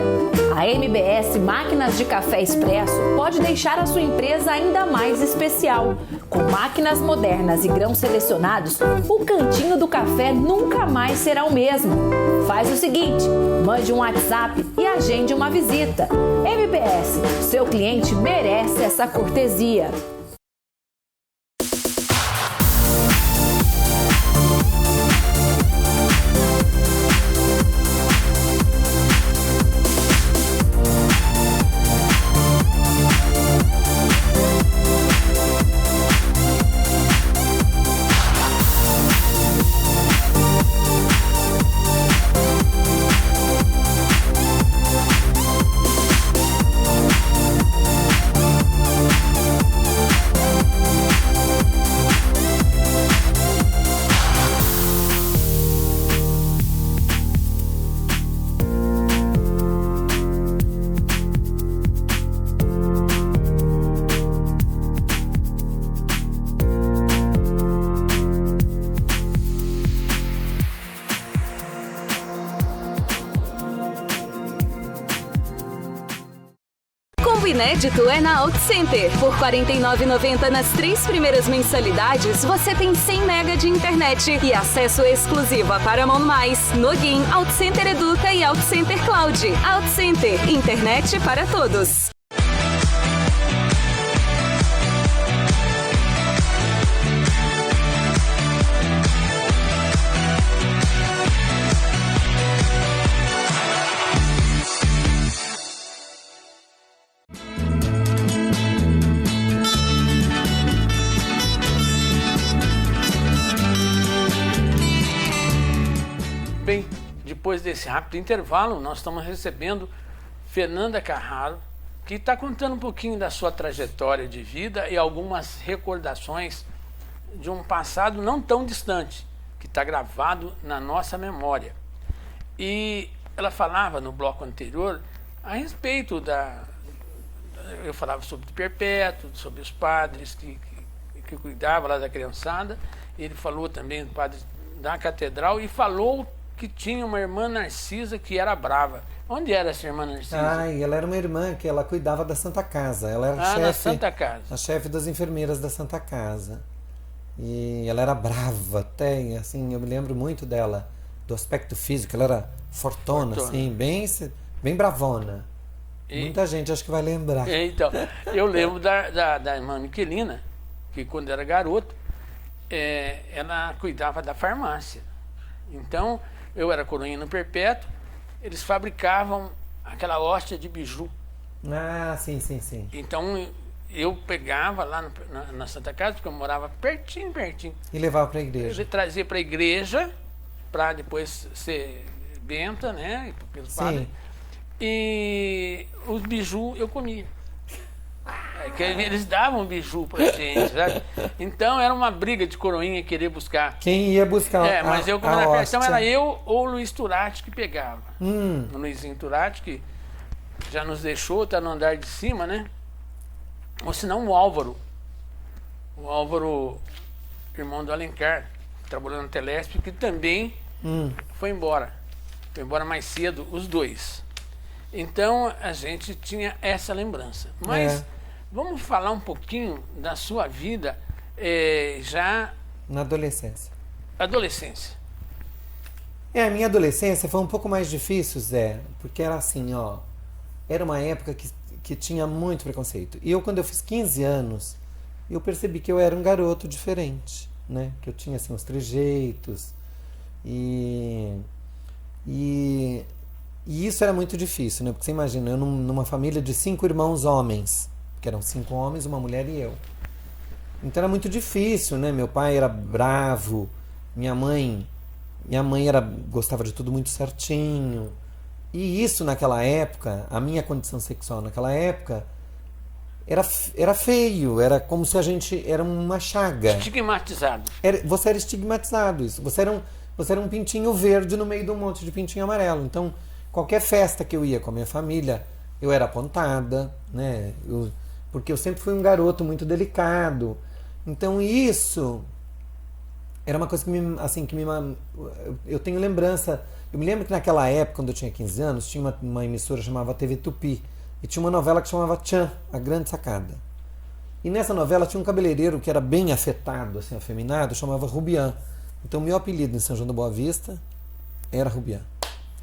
A MBS Máquinas de Café Expresso pode deixar a sua empresa ainda mais especial. Com máquinas modernas e grãos selecionados, o cantinho do café nunca mais será o mesmo. Faz o seguinte, mande um WhatsApp e agende uma visita. MBS, seu cliente merece essa cortesia. Inédito é na Out Center. Por R$ 49,90 nas 3 primeiras mensalidades, você tem 100 MB de internet e acesso exclusivo a Paramount+, Noguin, Out Center Educa e Out Center Cloud. Out Center, internet para todos. Bem, depois desse rápido intervalo, nós estamos recebendo Fernanda Carraro, que está contando um pouquinho da sua trajetória de vida e algumas recordações de um passado não tão distante, que está gravado na nossa memória. E ela falava no bloco anterior a respeito eu falava sobre o Perpétuo, sobre os padres que cuidavam lá da criançada. Ele falou também do padre da catedral e falou que tinha uma irmã Narcisa que era brava. Onde era essa irmã Narcisa? Ela era uma irmã que ela cuidava da Santa Casa. Ela era na Santa Casa. A chefe das enfermeiras da Santa Casa. E ela era brava até, assim, eu me lembro muito dela, do aspecto físico. Ela era fortona. Assim, bem bravona. Muita gente acho que vai lembrar. Então, eu lembro da irmã Miquelina, que quando era garoto, ela cuidava da farmácia. Então, eu era coroinha no Perpétuo, eles fabricavam aquela hóstia de biju. Sim. Então, eu pegava lá na Santa Casa, porque eu morava pertinho. E levava para a igreja. Eu trazia para a igreja, para depois ser benta, né? Pelos padres. E os biju eu comia. Eles davam biju pra gente, sabe? Então era uma briga de coroinha querer buscar. Quem ia buscar mas eu, como era perto, era eu ou o Luiz Turati que pegava. O Luizinho Turati, que já nos deixou, tá no andar de cima, né? Ou senão o Álvaro. O Álvaro, irmão do Alencar, trabalhando no Telesp, que também foi embora. Foi embora mais cedo, os dois. Então a gente tinha essa lembrança. Mas vamos falar um pouquinho da sua vida já... Na adolescência. Adolescência. A minha adolescência foi um pouco mais difícil, Zé, porque era assim, era uma época que tinha muito preconceito. E quando eu fiz 15 anos, eu percebi que eu era um garoto diferente, né? Que eu tinha, assim, os trejeitos. E isso era muito difícil, né? Porque você imagina, eu numa família de 5 irmãos homens, que eram 5 homens, uma mulher e eu. Então era muito difícil, né? Meu pai era bravo, minha mãe gostava de tudo muito certinho. E isso naquela época, a minha condição sexual naquela época, era feio, era como se a gente era uma chaga. Estigmatizado. Você era estigmatizado, isso. Você era um pintinho verde no meio de um monte de pintinho amarelo. Então, qualquer festa que eu ia com a minha família, eu era apontada, né? Porque eu sempre fui um garoto muito delicado. Então isso era uma coisa eu tenho lembrança. Eu me lembro que naquela época, quando eu tinha 15 anos, tinha uma emissora chamada TV Tupi. E tinha uma novela que chamava Tchan, A Grande Sacada. E nessa novela tinha um cabeleireiro que era bem afetado, assim, afeminado, chamava Rubian. Então meu apelido em São João da Boa Vista era Rubian.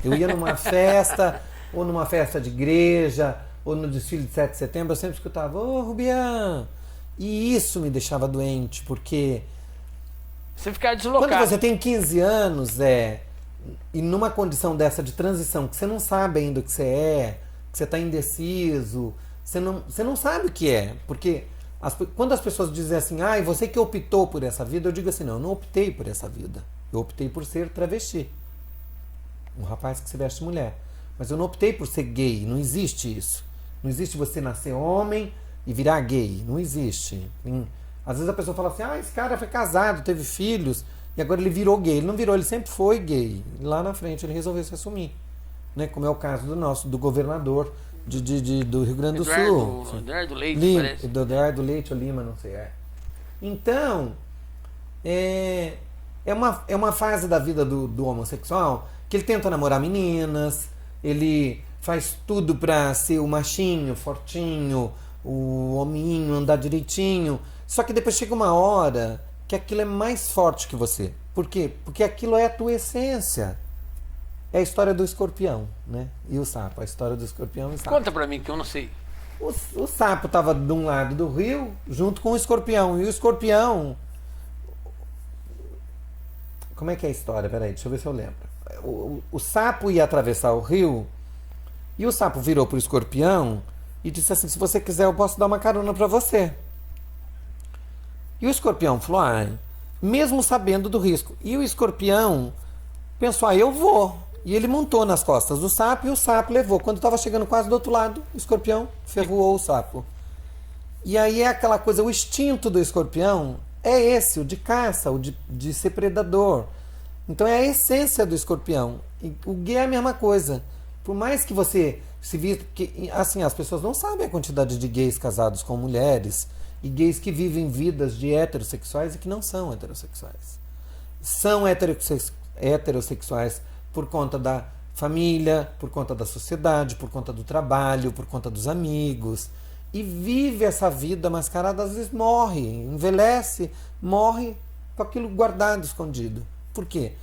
Eu ia numa festa, ou numa festa de igreja, ou no desfile de 7 de setembro, eu sempre escutava, ô Rubian! E isso me deixava doente, porque... Você ficava deslocado. Quando você tem 15 anos, e numa condição dessa de transição, que você não sabe ainda o que você que você está indeciso, você não sabe o que é. Porque quando as pessoas dizem assim, você que optou por essa vida, eu digo assim, não, eu não optei por essa vida. Eu optei por ser travesti. Um rapaz que se veste mulher. Mas eu não optei por ser gay, não existe isso. Não existe você nascer homem e virar gay, não existe. Às vezes a pessoa fala assim, esse cara foi casado, teve filhos, e agora ele virou gay. Ele não virou, ele sempre foi gay. Lá na frente ele resolveu se assumir. Né? Como é o caso do governador do Rio Grande do Sul. Eduardo Leite, parece. Eduardo Leite ou Lima, não sei. Então, é uma fase da vida do homossexual que ele tenta namorar meninas, ele faz tudo pra ser o machinho, fortinho, o hominho, andar direitinho. Só que depois chega uma hora que aquilo é mais forte que você. Por quê? Porque aquilo é a tua essência. É a história do escorpião, né? E o sapo, a história do escorpião e o sapo. Conta pra mim que eu não sei. O sapo estava de um lado do rio junto com o escorpião. E o escorpião... Como é que é a história? Peraí, deixa eu ver se eu lembro. O sapo ia atravessar o rio e o sapo virou pro escorpião e disse assim, se você quiser eu posso dar uma carona para você. E o escorpião falou, mesmo sabendo do risco. E o escorpião pensou, eu vou. E ele montou nas costas do sapo e o sapo levou. Quando estava chegando quase do outro lado, o escorpião ferroou o sapo. E aí é aquela coisa, o instinto do escorpião é esse, o de caça, o de ser predador. Então é a essência do escorpião. E o gay é a mesma coisa. Por mais que você se vista... Porque, assim, as pessoas não sabem a quantidade de gays casados com mulheres e gays que vivem vidas de heterossexuais e que não são heterossexuais. São heterossexuais por conta da família, por conta da sociedade, por conta do trabalho, por conta dos amigos. E vive essa vida mascarada, às vezes morre, envelhece, morre com aquilo guardado, escondido. Por quê?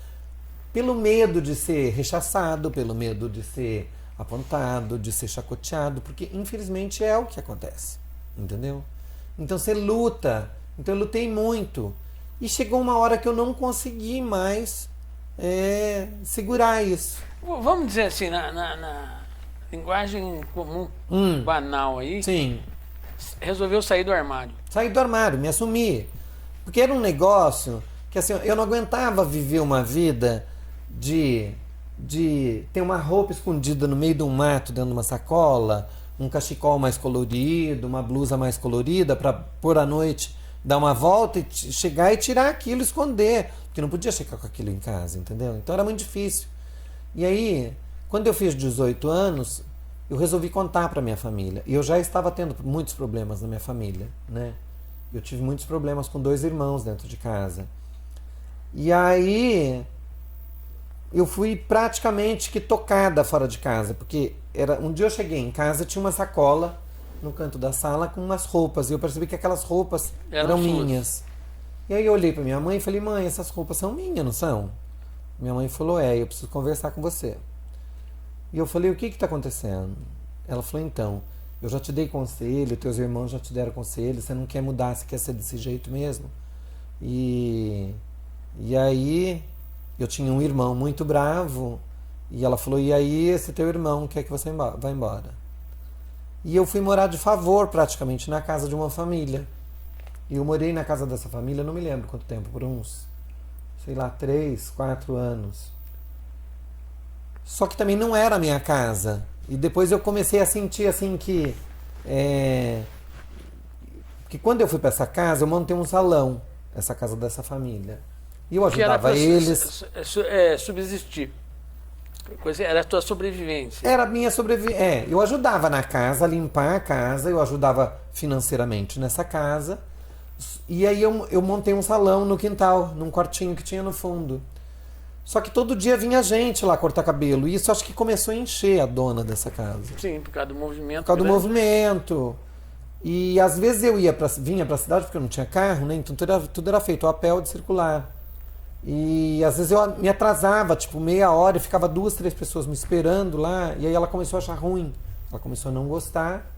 Pelo medo de ser rechaçado, pelo medo de ser apontado, de ser chacoteado, porque infelizmente é o que acontece, entendeu? Então você luta, então eu lutei muito. E chegou uma hora que eu não consegui mais segurar isso. Vamos dizer assim, na linguagem comum, banal aí, sim, resolveu sair do armário. Saí do armário, me assumi. Porque era um negócio que assim, eu não aguentava viver uma vida de ter uma roupa escondida no meio de um mato, dentro de uma sacola, um cachecol mais colorido, uma blusa mais colorida, para pôr à noite, dar uma volta e chegar e tirar aquilo, esconder. Porque não podia chegar com aquilo em casa, entendeu? Então era muito difícil. E aí, quando eu fiz 18 anos, eu resolvi contar para minha família. E eu já estava tendo muitos problemas na minha família, né? Eu tive muitos problemas com 2 irmãos dentro de casa. E aí eu fui praticamente que tocada fora de casa, porque um dia eu cheguei em casa, tinha uma sacola no canto da sala com umas roupas, e eu percebi que aquelas roupas eram minhas. E aí eu olhei para minha mãe e falei: mãe, essas roupas são minhas, não são? Minha mãe falou: eu preciso conversar com você. E eu falei: o que está acontecendo? Ela falou: então, eu já te dei conselho, teus irmãos já te deram conselho, você não quer mudar, você quer ser desse jeito mesmo? E aí eu tinha um irmão muito bravo, e ela falou: e aí esse teu irmão quer que você vá embora? E eu fui morar de favor praticamente na casa de uma família. E eu morei na casa dessa família, não me lembro quanto tempo, por uns, 3, 4 anos. Só que também não era a minha casa. E depois eu comecei a sentir assim que quando eu fui para essa casa, eu montei um salão, essa casa dessa família. E eu ajudava eles. Subsistir. Era a tua sobrevivência. Era a minha sobrevivência. Eu ajudava na casa, a limpar a casa, eu ajudava financeiramente nessa casa. E aí eu montei um salão no quintal, num quartinho que tinha no fundo. Só que todo dia vinha gente lá cortar cabelo. E isso acho que começou a encher a dona dessa casa. Sim, por causa do movimento. Por causa do movimento. E às vezes eu vinha para a cidade porque eu não tinha carro, né? Então tudo era feito a pé ou de circular. E às vezes eu me atrasava, tipo, meia hora, e ficava 2, 3 pessoas me esperando lá. E aí ela começou a achar ruim. Ela começou a não gostar.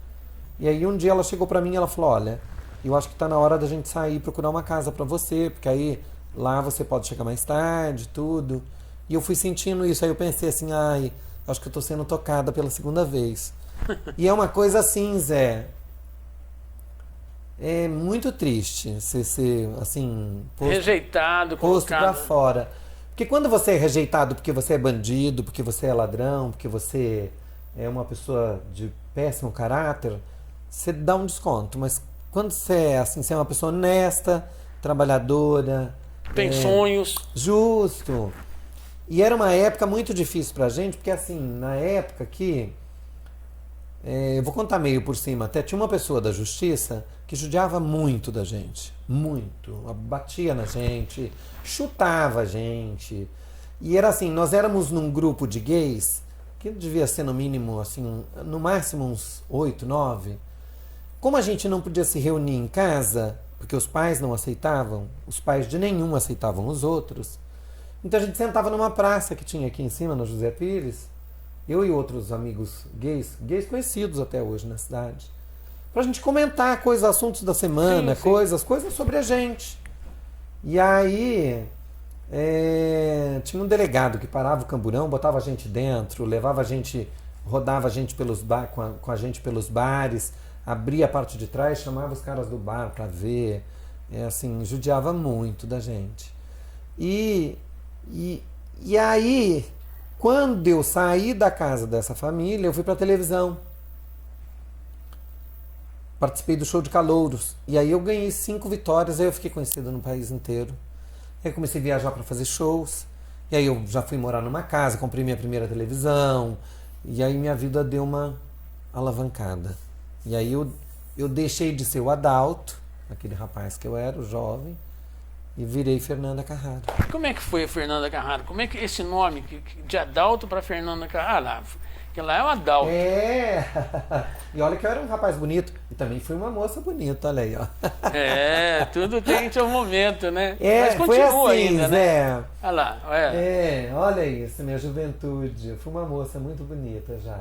E aí um dia ela chegou para mim e ela falou: olha, eu acho que tá na hora da gente sair e procurar uma casa para você, porque aí lá você pode chegar mais tarde, tudo. E eu fui sentindo isso, aí eu pensei assim: ai, acho que eu tô sendo tocada pela segunda vez. E é uma coisa assim, Zé, é muito triste você ser assim, rejeitado, posto para fora. Porque quando você é rejeitado porque você é bandido, porque você é ladrão, porque você é uma pessoa de péssimo caráter, você dá um desconto. Mas quando você é assim, você é uma pessoa honesta, trabalhadora, tem sonhos. Justo. E era uma época muito difícil pra gente, porque assim, na época que eu vou contar meio por cima, até tinha uma pessoa da justiça que judiava muito da gente, muito, batia na gente, chutava a gente. E era assim, nós éramos num grupo de gays, que devia ser no mínimo, assim, no máximo uns 8, 9. Como a gente não podia se reunir em casa, porque os pais não aceitavam, os pais de nenhum aceitavam os outros, então a gente sentava numa praça que tinha aqui em cima, no José Pires, eu e outros amigos gays conhecidos até hoje na cidade, pra gente comentar assuntos da semana, sim. Coisas sobre a gente. E aí tinha um delegado que parava o camburão, botava a gente dentro, levava a gente, rodava a gente com a gente pelos bares, abria a parte de trás, chamava os caras do bar pra ver, assim, judiava muito da gente. E aí, quando eu saí da casa dessa família, eu fui pra televisão. Participei do show de calouros. E aí eu ganhei 5 vitórias, aí eu fiquei conhecido no país inteiro. Aí eu comecei a viajar para fazer shows. E aí eu já fui morar numa casa, comprei minha primeira televisão. E aí minha vida deu uma alavancada. E aí eu deixei de ser o adulto, aquele rapaz que eu era, o jovem, e virei Fernanda Carraro. Como é que foi a Fernanda Carraro? Como é que esse nome, de Adalto para Fernanda Carraro? Ah, lá, que lá é o Adalto. É, e olha que eu era um rapaz bonito, e também fui uma moça bonita, olha aí, ó. É, tudo tem seu momento, né? É, mas foi continua assim, ainda, Zé. né? Olha lá, olha isso, minha juventude, eu fui uma moça muito bonita já.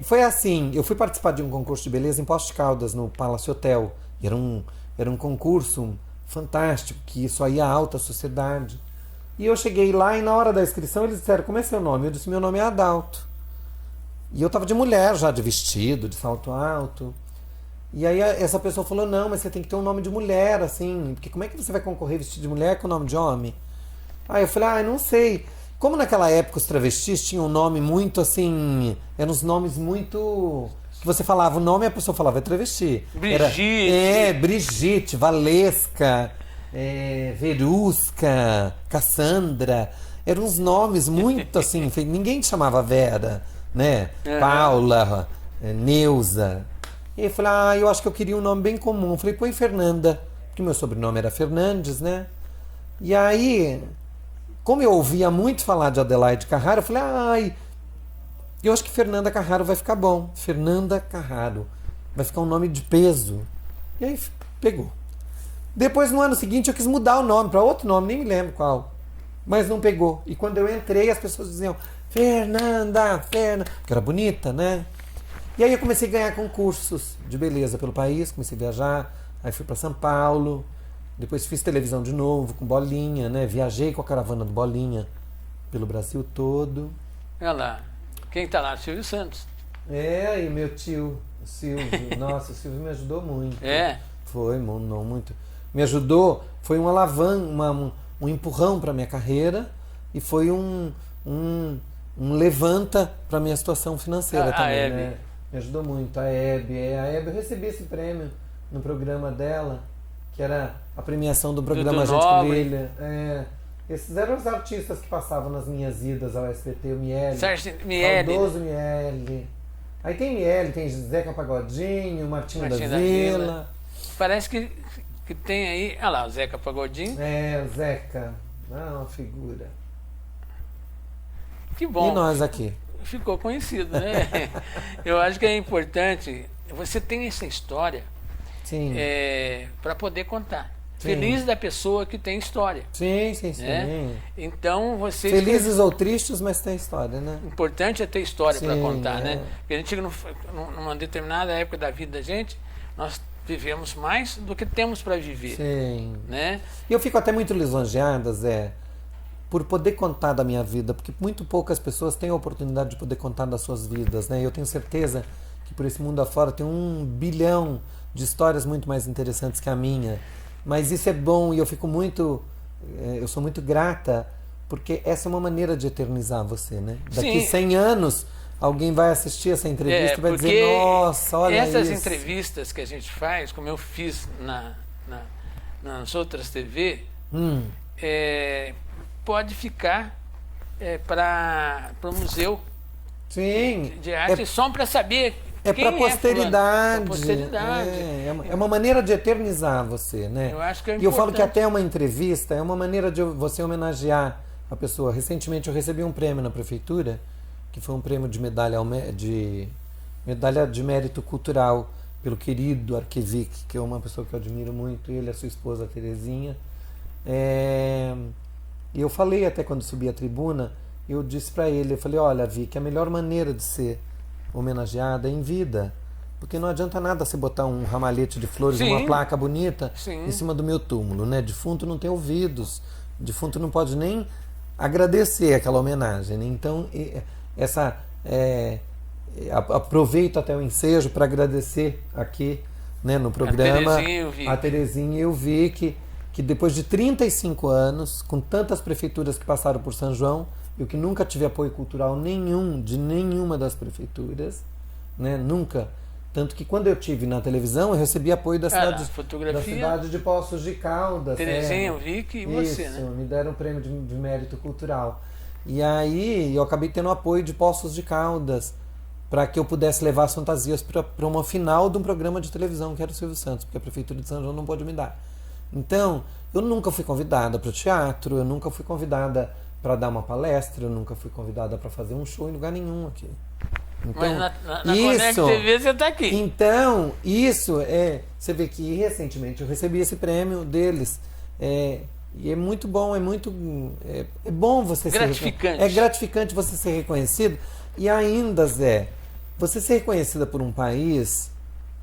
Foi assim, eu fui participar de um concurso de beleza em Poços de Caldas, no Palace Hotel, e era um concurso fantástico, que só ia a alta sociedade. E eu cheguei lá e na hora da inscrição eles disseram, como é seu nome? Eu disse, meu nome é Adalto. E eu tava de mulher já, de vestido, de salto alto. E aí essa pessoa falou, não, mas você tem que ter um nome de mulher, assim, porque como é que você vai concorrer vestido de mulher com o nome de homem? Aí eu falei, não sei. Como naquela época os travestis tinham um nome muito assim, eram uns nomes muito... que você falava o nome e a pessoa falava, é travesti. Brigitte. Brigitte, Valesca, Verusca, Cassandra. Eram uns nomes muito assim, ninguém te chamava Vera, né? Paula, Neuza. E eu falei, eu acho que eu queria um nome bem comum. Eu falei, põe Fernanda, porque meu sobrenome era Fernandes, né? E aí, como eu ouvia muito falar de Adelaide Carraro, eu falei, eu acho que Fernanda Carraro vai ficar bom. Fernanda Carraro. Vai ficar um nome de peso. E aí pegou. Depois, no ano seguinte, eu quis mudar o nome para outro nome, nem me lembro qual. Mas não pegou. E quando eu entrei, as pessoas diziam, Fernanda, que era bonita, né? E aí eu comecei a ganhar concursos de beleza pelo país, comecei a viajar, aí fui para São Paulo, depois fiz televisão de novo, com Bolinha, né? Viajei com a caravana do Bolinha pelo Brasil todo. Olha lá, quem tá lá? Silvio Santos. E meu tio, o Silvio, nossa, o Silvio me ajudou muito. Foi, não muito. Me ajudou, foi uma alavanca, um empurrão para minha carreira e foi um levanta para minha situação financeira também, né? Me ajudou muito, a Hebe. Eu recebi esse prêmio no programa dela, que era a premiação do programa Gente que Brilha. Esses eram os artistas que passavam nas minhas idas ao SBT, o Miele. Saudoso Miele. Aí tem Miele, tem Zeca Pagodinho, Martinho da Vila. Parece que tem aí, olha lá, o Zeca Pagodinho. O Zeca, uma figura. Que bom. E nós aqui? Ficou conhecido, né? Eu acho que é importante, você tem essa história para poder contar. Sim. Feliz da pessoa que tem história. Sim. Né? Então você... Felizes ou tristes, mas tem história, né? Importante é ter história para contar, né? Porque a gente chega numa determinada época da vida da gente, nós vivemos mais do que temos para viver. Sim. Né? E eu fico até muito lisonjeada, Zé, por poder contar da minha vida, porque muito poucas pessoas têm a oportunidade de poder contar das suas vidas, né? Eu tenho certeza que por esse mundo afora tem 1 bilhão de histórias muito mais interessantes que a minha. Mas isso é bom e eu fico eu sou muito grata, porque essa é uma maneira de eternizar você, né? Daqui 100 anos, alguém vai assistir essa entrevista e vai dizer, nossa, olha isso. Essas entrevistas que a gente faz, como eu fiz nas outras TV, pode ficar para o museu de arte só para saber para a posteridade. É uma maneira de eternizar você, né? Eu acho que é importante. E eu falo que até uma entrevista é uma maneira de você homenagear a pessoa. Recentemente eu recebi um prêmio na prefeitura, que foi um prêmio de medalha de mérito cultural pelo querido Arquevic, que é uma pessoa que eu admiro muito, ele e a sua esposa Terezinha. E eu falei até quando subi a tribuna, eu disse para ele, eu falei, olha, Vic, a melhor maneira de ser homenageada é em vida, porque não adianta nada você botar um ramalhete de flores, uma placa bonita em cima do meu túmulo, né? Defunto não tem ouvidos, defunto não pode nem agradecer aquela homenagem, né? Então aproveito até o ensejo para agradecer aqui, né, no programa a Terezinha e o Vic, que depois de 35 anos, com tantas prefeituras que passaram por São João, eu que nunca tive apoio cultural nenhum, de nenhuma das prefeituras, né? Nunca. Tanto que quando eu tive na televisão, eu recebi apoio da cidade de Poços de Caldas. Terezinha, eu vi que você, né? Me deram um prêmio de mérito cultural. E aí eu acabei tendo apoio de Poços de Caldas para que eu pudesse levar as fantasias para uma final de um programa de televisão, que era o Silvio Santos, porque a Prefeitura de São João não pôde me dar. Então, eu nunca fui convidada para o teatro, eu nunca fui convidada para dar uma palestra, eu nunca fui convidada para fazer um show em lugar nenhum aqui. Então, mas na Connect TV você está aqui. Então, isso é... Você vê que recentemente eu recebi esse prêmio deles. E é muito bom, é bom você gratificante. É gratificante você ser reconhecido. E ainda, Zé, você ser reconhecida por um país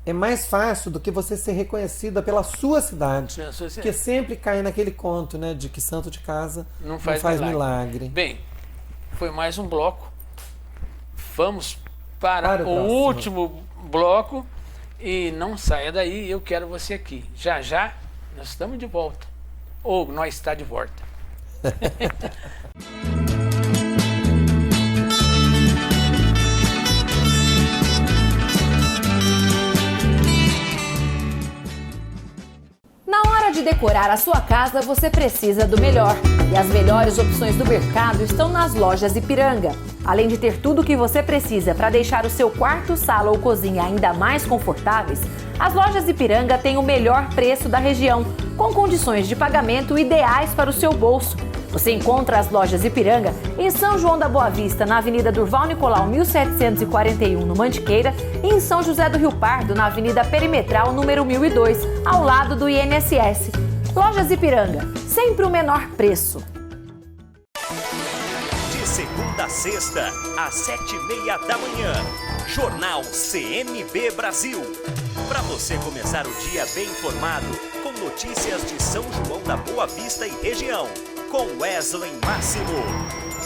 é mais fácil do que você ser reconhecida pela sua cidade. Porque sempre cai naquele conto, né, de que santo de casa não faz milagre. Bem, foi mais um bloco. Vamos para o último bloco. E não saia daí, eu quero você aqui. Já já nós estamos de volta. Ou nós está de volta. Na hora de decorar a sua casa, você precisa do melhor. E as melhores opções do mercado estão nas lojas Ipiranga. Além de ter tudo o que você precisa para deixar o seu quarto, sala ou cozinha ainda mais confortáveis, as lojas Ipiranga têm o melhor preço da região, com condições de pagamento ideais para o seu bolso. Você encontra as lojas Ipiranga em São João da Boa Vista, na Avenida Durval Nicolau, 1741, no Mantiqueira, e em São José do Rio Pardo, na Avenida Perimetral, número 1002, ao lado do INSS. Lojas Ipiranga, sempre o menor preço. De segunda a sexta, às 7h30 da manhã, Jornal CMB Brasil. Para você começar o dia bem informado, com notícias de São João da Boa Vista e região, com Wesley Máximo.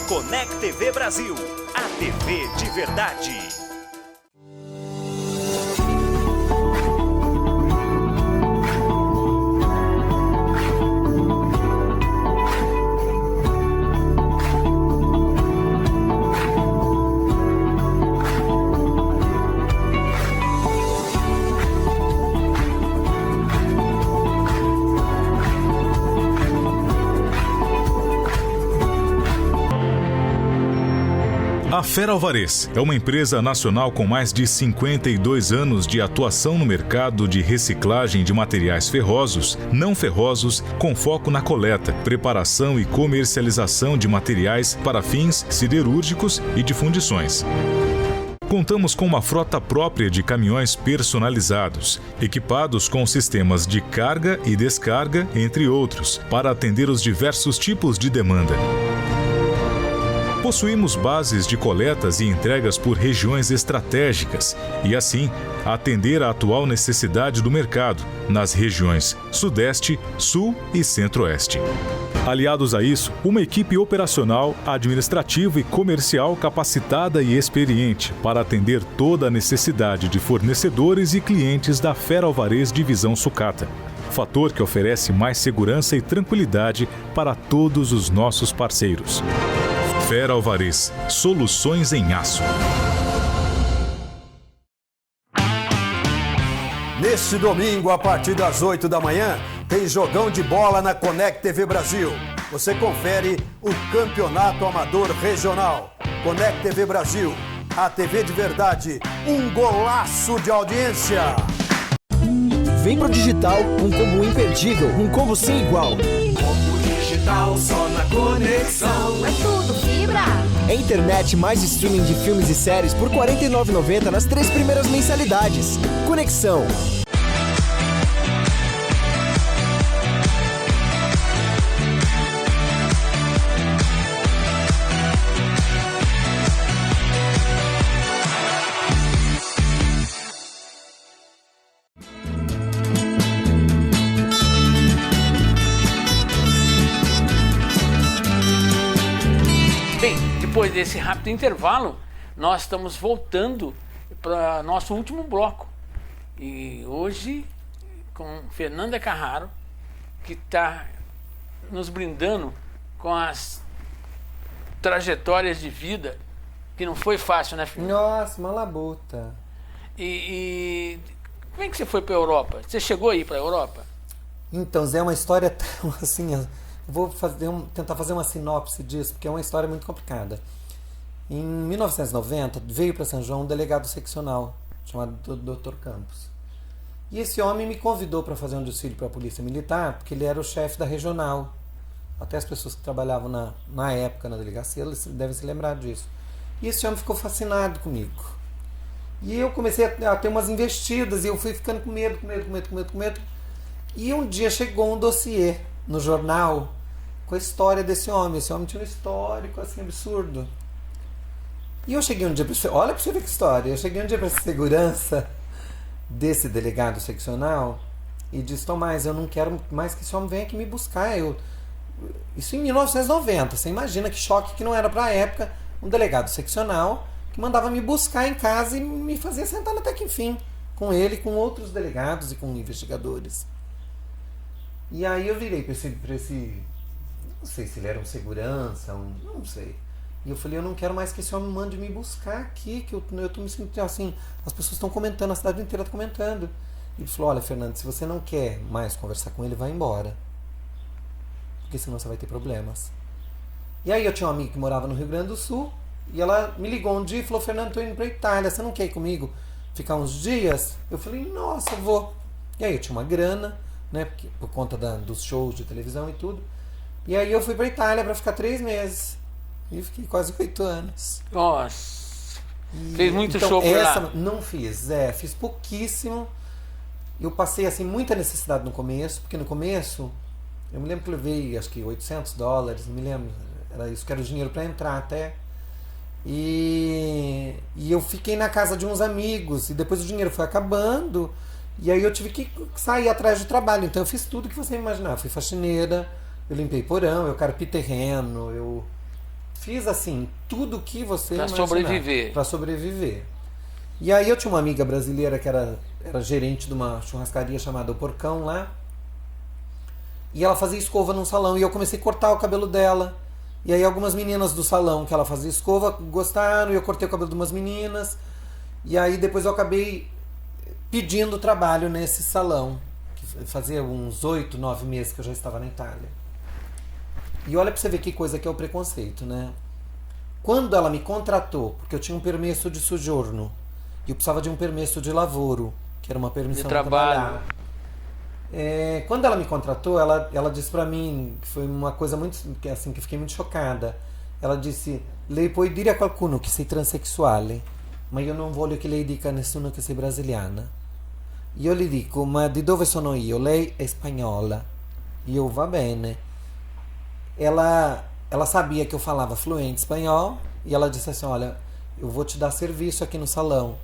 Connect TV Brasil, a TV de verdade. A Feralvarez é uma empresa nacional com mais de 52 anos de atuação no mercado de reciclagem de materiais ferrosos, não ferrosos, com foco na coleta, preparação e comercialização de materiais para fins siderúrgicos e de fundições. Contamos com uma frota própria de caminhões personalizados, equipados com sistemas de carga e descarga, entre outros, para atender os diversos tipos de demanda. Possuímos bases de coletas e entregas por regiões estratégicas e, assim, atender à atual necessidade do mercado nas regiões Sudeste, Sul e Centro-Oeste. Aliados a isso, uma equipe operacional, administrativa e comercial capacitada e experiente para atender toda a necessidade de fornecedores e clientes da Feralvarez Divisão Sucata. Fator que oferece mais segurança e tranquilidade para todos os nossos parceiros. Feralvarez, soluções em aço. Neste domingo, a partir das 8 da manhã, tem jogão de bola na Connect TV Brasil. Você confere o Campeonato Amador Regional. Connect TV Brasil, a TV de verdade, um golaço de audiência. Vem pro digital, um combo imperdível, um combo sem igual. Combo digital só na conexão. É tudo fibra. É internet mais streaming de filmes e séries por R$ 49,90 nas 3 primeiras mensalidades. Conexão. Depois desse rápido intervalo, nós estamos voltando para nosso último bloco. E hoje, com Fernanda Carraro, que está nos brindando com as trajetórias de vida, que não foi fácil, né, Fernanda? Nossa, uma labuta. E como é que você foi para a Europa? Você chegou aí para a Europa? Então, Zé, é uma história tão assim... Eu vou tentar fazer uma sinopse disso, porque é uma história muito complicada. Em 1990, veio para São João um delegado seccional, chamado Dr. Campos. E esse homem me convidou para fazer um desfile para a Polícia Militar, porque ele era o chefe da regional. Até as pessoas que trabalhavam na época na delegacia, eles devem se lembrar disso. E esse homem ficou fascinado comigo. E eu comecei a ter umas investidas, e eu fui ficando com medo. E um dia chegou um dossiê no jornal com a história desse homem. Esse homem tinha um histórico assim absurdo. E eu cheguei um dia, olha para você ver que história, eu cheguei um dia para a segurança desse delegado seccional e disse: Tomás, eu não quero mais que esse homem venha aqui me buscar. Isso em 1990, você imagina que choque que não era para a época, um delegado seccional que mandava me buscar em casa e me fazia sentar até que enfim, com ele, com outros delegados e com investigadores. E aí eu virei para esse, não sei se ele era um segurança, não sei. E eu falei: eu não quero mais que esse homem mande me buscar aqui, que eu tô me sentindo assim, as pessoas estão comentando, a cidade inteira está comentando. E ele falou: olha, Fernando, se você não quer mais conversar com ele, vai embora, porque senão você vai ter problemas. E aí eu tinha uma amiga que morava no Rio Grande do Sul, e ela me ligou um dia e falou: Fernando, estou indo para a Itália, você não quer ir comigo ficar uns dias? Eu falei: nossa, vou. E aí eu tinha uma grana, né, por conta dos shows de televisão e tudo. E aí eu fui para a Itália para ficar 3 meses. E fiquei quase 8 anos. Nossa. Fez muito show por lá? Não fiz, fiz pouquíssimo. Eu passei assim muita necessidade no começo, porque no começo eu me lembro que eu levei acho que $800, não me lembro, era isso que era o dinheiro para entrar até. E eu fiquei na casa de uns amigos, e depois o dinheiro foi acabando, e aí eu tive que sair atrás de trabalho. Então eu fiz tudo que você imaginar. Eu fui faxineira, eu limpei porão, eu carpi terreno, eu fiz assim tudo que você imaginar para sobreviver. E aí eu tinha uma amiga brasileira que era gerente de uma churrascaria chamada O Porcão lá, e ela fazia escova num salão, e eu comecei a cortar o cabelo dela. E aí algumas meninas do salão que ela fazia escova gostaram, e eu cortei o cabelo de umas meninas. E aí depois eu acabei pedindo trabalho nesse salão, que fazia uns 8, 9 meses que eu já estava na Itália. E olha pra você ver que coisa que é o preconceito, né? Quando ela me contratou, porque eu tinha um permesso de soggiorno, e eu precisava de um permesso de lavoro, que era uma permissão de trabalhar. Quando ela me contratou, ela disse pra mim, que foi uma coisa muito assim, que eu fiquei muito chocada. Ela disse: lei puoi dire a qualcuno che sei transexuale, ma io non voglio che lei dica a nessuno che sei brasiliana. Io le dico: ma di dove sono io? Lei è spagnola. Io: va bene. Ela sabia que eu falava fluente espanhol, e ela disse assim: olha, eu vou te dar serviço aqui no salão,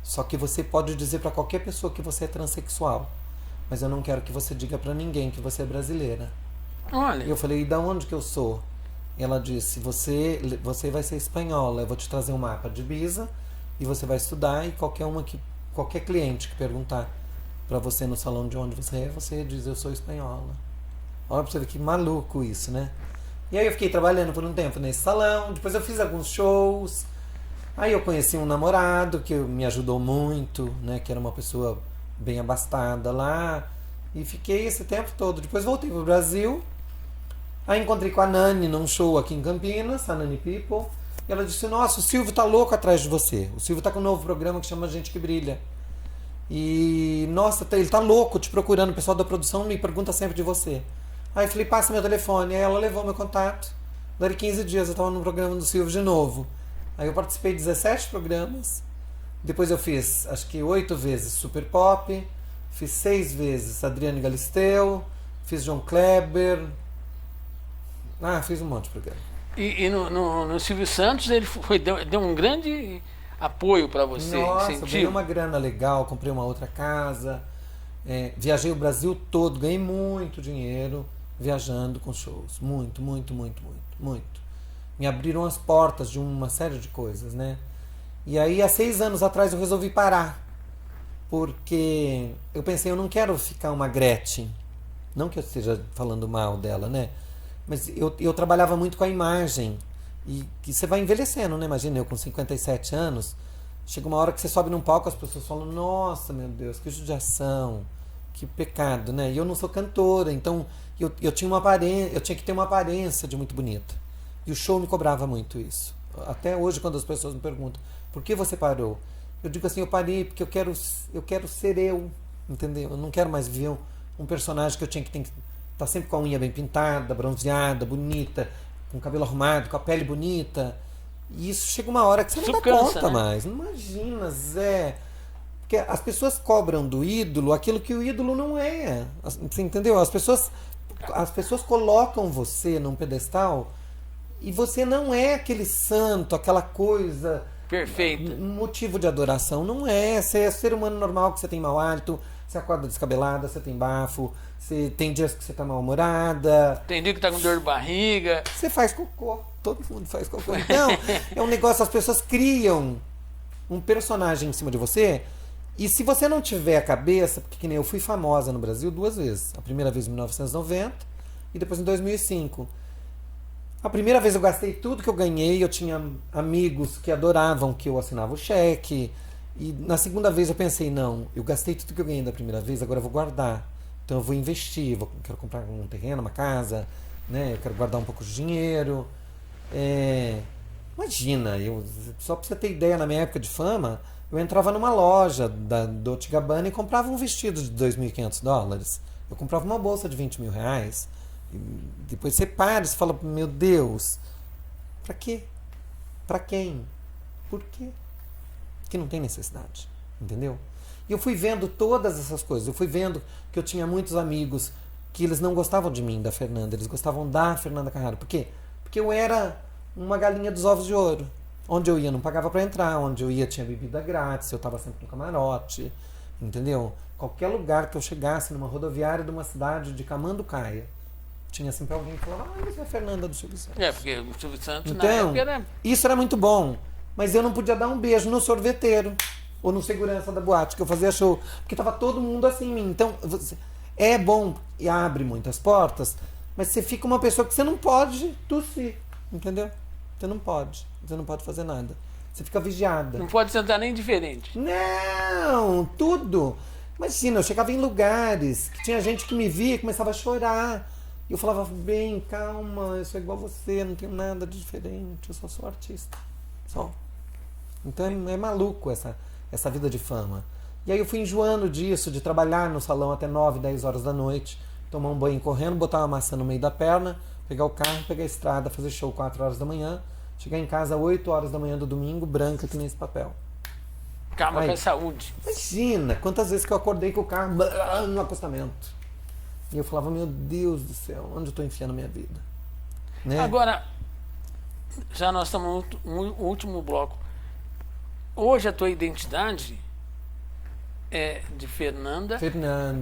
só que você pode dizer para qualquer pessoa que você é transexual, mas eu não quero que você diga para ninguém que você é brasileira. Olha. E eu falei: e da onde que eu sou? E ela disse: você vai ser espanhola, eu vou te trazer um mapa de Ibiza e você vai estudar, e qualquer cliente que perguntar para você no salão de onde você diz: eu sou espanhola. Olha pra você ver que maluco isso, né? E aí eu fiquei trabalhando por um tempo nesse salão, depois eu fiz alguns shows, aí eu conheci um namorado que me ajudou muito, né, que era uma pessoa bem abastada lá, e fiquei esse tempo todo. Depois voltei pro Brasil, aí encontrei com a Nani num show aqui em Campinas, a Nani People, e ela disse: nossa, o Silvio tá louco atrás de você, o Silvio tá com um novo programa que chama Gente que Brilha, e nossa, ele tá louco te procurando, o pessoal da produção me pergunta sempre de você. Aí eu falei: passa meu telefone. Aí ela levou meu contato. Daí 15 dias eu estava no programa do Silvio de novo. Aí eu participei de 17 programas. Depois eu fiz, acho que 8 vezes Super Pop. Fiz 6 vezes Adriane Galisteu. Fiz João Kleber. Fiz um monte de programa. E no Silvio Santos ele deu um grande apoio para você. Nossa, incentivo. ganhei uma grana legal. Comprei uma outra casa. Viajei o Brasil todo. Ganhei muito dinheiro viajando com shows, muito. Me abriram as portas de uma série de coisas, né? E aí há 6 anos atrás eu resolvi parar, porque eu pensei: eu não quero ficar uma Gretchen, não que eu esteja falando mal dela, né? Mas eu trabalhava muito com a imagem, e que você vai envelhecendo, né? Imagina, eu com 57 anos, chega uma hora que você sobe num palco, as pessoas falam: nossa, meu Deus, que judiação, que pecado, né? E eu não sou cantora, então eu tinha que ter uma aparência de muito bonita. E o show me cobrava muito isso. Até hoje, quando as pessoas me perguntam: por que você parou? Eu digo assim: eu parei porque eu quero ser eu entendeu? Eu não quero mais viver um personagem que eu tem que estar sempre com a unha bem pintada, bronzeada, bonita, com o cabelo arrumado, com a pele bonita. E isso chega uma hora que você não dá conta, né? Mais. Não imagina, Zé. Porque as pessoas cobram do ídolo aquilo que o ídolo não é. Você entendeu? As pessoas colocam você num pedestal e você não é aquele santo, aquela coisa... Perfeito. Motivo de adoração. Não é. Você é ser humano normal, que você tem mau hálito, você acorda descabelada, você tem bafo, você tem dias que você tá mal-humorada. Tem dia que tá com dor de barriga. Você faz cocô. Todo mundo faz cocô. Então, é um negócio, as pessoas criam um personagem em cima de você, e se você não tiver a cabeça, porque que nem eu fui famosa no Brasil 2 vezes. A primeira vez em 1990 e depois em 2005. A primeira vez eu gastei tudo que eu ganhei, eu tinha amigos que adoravam que eu assinava o cheque. E na segunda vez eu pensei, não, eu gastei tudo que eu ganhei da primeira vez, agora eu vou guardar. Então eu vou investir, quero comprar um terreno, uma casa, né? Eu quero guardar um pouco de dinheiro. Imagina, só pra você ter ideia, na minha época de fama, eu entrava numa loja da Dolce & Gabbana e comprava um vestido de $2.500. Eu comprava uma bolsa de R$20 mil. E depois você para e fala, meu Deus, pra quê? Pra quem? Por quê? Que não tem necessidade, entendeu? E eu fui vendo todas essas coisas. Eu fui vendo que eu tinha muitos amigos que eles não gostavam de mim, da Fernanda. Eles gostavam da Fernanda Carraro. Por quê? Porque eu era uma galinha dos ovos de ouro. Onde eu ia não pagava para entrar, onde eu ia tinha bebida grátis, eu estava sempre no camarote, entendeu? Qualquer lugar que eu chegasse, numa rodoviária de uma cidade de Camanducaia, tinha sempre alguém que falava, mas é a Fernanda do Silvio Santos. Porque o Silvio Santos então, na época era... Isso era muito bom, mas eu não podia dar um beijo no sorveteiro ou no segurança da boate, que eu fazia show, porque estava todo mundo assim em mim. Então, é bom e abre muitas portas, mas você fica uma pessoa que você não pode tossir, entendeu? Você não pode fazer nada. Você fica vigiada. Não pode sentar nem diferente. Não, tudo. Imagina, eu chegava em lugares que tinha gente que me via e começava a chorar. E eu falava, bem, calma, eu sou igual a você, não tenho nada de diferente, eu só sou artista. Só. Então é maluco essa vida de fama. E aí eu fui enjoando disso, de trabalhar no salão até 9, 10 horas da noite, tomar um banho correndo, botar uma maçã no meio da perna, pegar o carro, pegar a estrada, fazer show 4 horas da manhã, chegar em casa 8 horas da manhã do domingo, branca que nem esse papel. Calma, com a saúde. Imagina quantas vezes que eu acordei com o carro no acostamento. E eu falava, meu Deus do céu, onde eu estou enfiando a minha vida? Né? Agora, já nós estamos no último bloco. Hoje a tua identidade é de Fernanda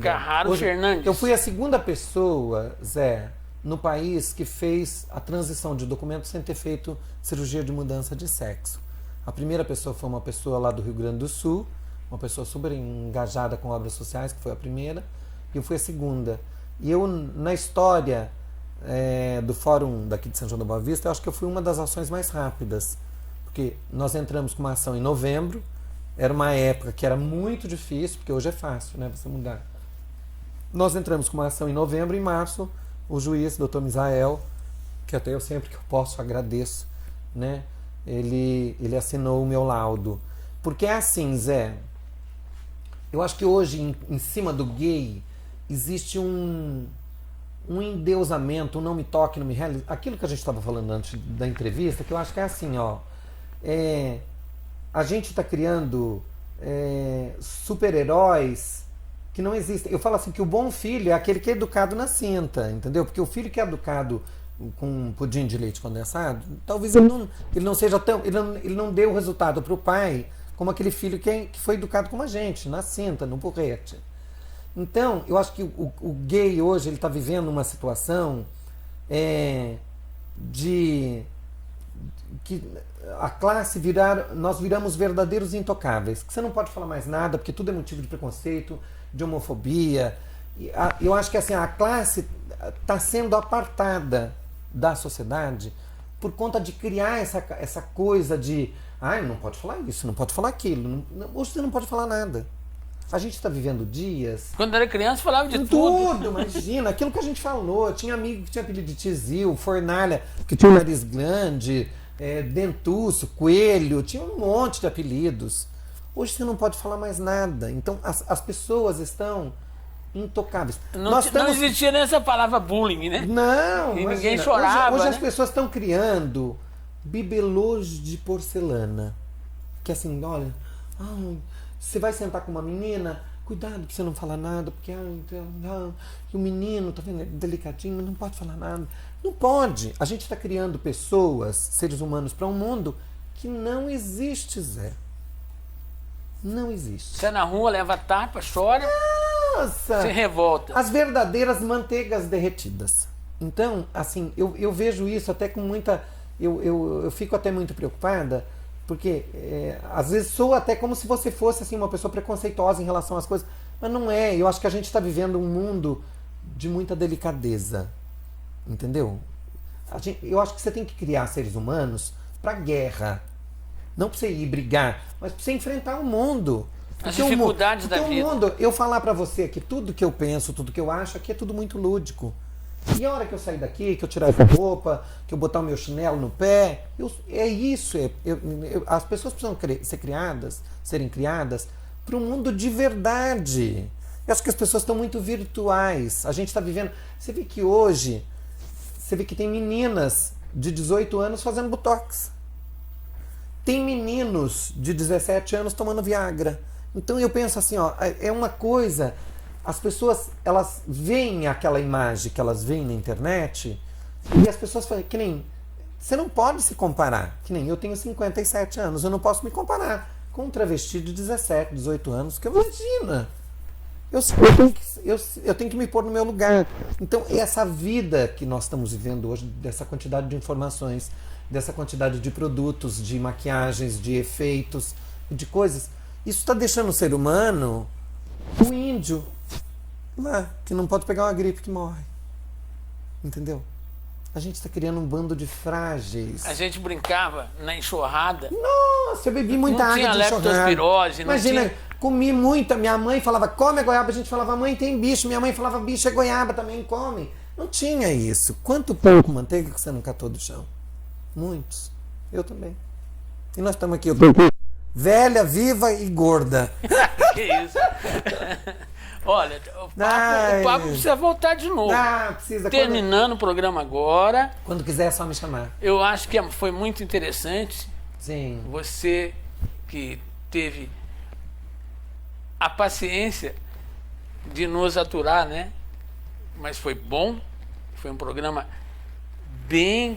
Carraro Fernandes. Eu fui a segunda pessoa, Zé, no país que fez a transição de documento sem ter feito cirurgia de mudança de sexo. A primeira pessoa foi uma pessoa lá do Rio Grande do Sul, uma pessoa super engajada com obras sociais, que foi a primeira, e eu fui a segunda. E eu, na história do fórum daqui de São João da Boa Vista, eu acho que eu fui uma das ações mais rápidas, porque nós entramos com uma ação em novembro, era uma época que era muito difícil, porque hoje é fácil, né, você mudar. Nós entramos com uma ação em novembro, em março, o juiz, Dr. Misael, que até eu sempre que eu posso agradeço, né, ele assinou o meu laudo. Porque é assim, Zé, eu acho que hoje, em cima do gay, existe um endeusamento, um não me toque, não me realize. Aquilo que a gente estava falando antes da entrevista, que eu acho que é assim, ó. A gente está criando super-heróis que não existem. Eu falo assim que o bom filho é aquele que é educado na cinta, entendeu? Porque o filho que é educado com pudim de leite condensado, talvez ele não seja tão... Ele não dê o resultado para o pai como aquele filho que foi educado como a gente, na cinta, no porrete. Então, eu acho que o gay hoje ele está vivendo uma situação de que a classe nós viramos verdadeiros intocáveis, que você não pode falar mais nada, porque tudo é motivo de preconceito, de homofobia. Eu acho que assim, a classe está sendo apartada da sociedade por conta de criar essa coisa de não pode falar isso, não pode falar aquilo, hoje você não pode falar nada. A gente está vivendo dias... Quando era criança falava de tudo. Imagina, aquilo que a gente falou. Tinha amigo que tinha apelido de Tizil, Fornalha, que tinha o nariz grande, Dentuço, Coelho, tinha um monte de apelidos. Hoje você não pode falar mais nada. Então as pessoas estão intocáveis. Não existia nessa palavra bullying, né? Não. E imagina, ninguém chorava. Hoje né? as pessoas estão criando bibelôs de porcelana. Que assim, olha, você vai sentar com uma menina, cuidado pra você não falar nada, porque e o menino, tá vendo, é delicadinho, não pode falar nada. Não pode. A gente está criando pessoas, seres humanos, para um mundo que não existe, Zé. Não existe. Você na rua, leva tapa, chora, Nossa! se revolta. As verdadeiras manteigas derretidas. Então, assim, eu vejo isso até com muita... Eu fico até muito preocupada, porque às vezes soa até como se você fosse assim, uma pessoa preconceituosa em relação às coisas, mas não é. Eu acho que a gente está vivendo um mundo de muita delicadeza, entendeu? Eu acho que você tem que criar seres humanos para guerra, não para você ir brigar, mas para você enfrentar o mundo. As dificuldades da vida. O mundo, eu falar para você que tudo que eu penso, tudo que eu acho aqui é tudo muito lúdico. E a hora que eu sair daqui, que eu tirar essa roupa, que eu botar o meu chinelo no pé, é isso. As pessoas precisam serem criadas para um mundo de verdade. Eu acho que as pessoas estão muito virtuais. A gente está vivendo... Você vê que hoje, tem meninas de 18 anos fazendo botox. Tem meninos de 17 anos tomando Viagra. Então eu penso assim, é uma coisa... As pessoas, elas veem aquela imagem que elas veem na internet e as pessoas falam, que nem... Você não pode se comparar. Que nem eu tenho 57 anos, eu não posso me comparar com um travesti de 17, 18 anos, que imagina. Eu tenho que me pôr no meu lugar. Então, essa vida que nós estamos vivendo hoje, dessa quantidade de informações, dessa quantidade de produtos, de maquiagens, de efeitos, de coisas, isso está deixando o ser humano o índio lá, que não pode pegar uma gripe que morre. Entendeu? A gente está criando um bando de frágeis. A gente brincava na enxurrada. Nossa, eu bebi muita água de enxurrada. Não tinha leptospirose. Imagina, comi muita. Minha mãe falava, come a goiaba. A gente falava, mãe, tem bicho. Minha mãe falava, bicho é goiaba, também come. Não tinha isso. Quanto pão com manteiga que você não catou do chão? Muitos. Eu também. E nós estamos aqui, velha, viva e gorda. Que isso? Olha, o papo precisa voltar de novo. Precisa. Terminando o programa agora. Quando quiser é só me chamar. Eu acho que foi muito interessante. Sim. Você que teve a paciência de nos aturar, né? Mas foi bom. Foi um programa bem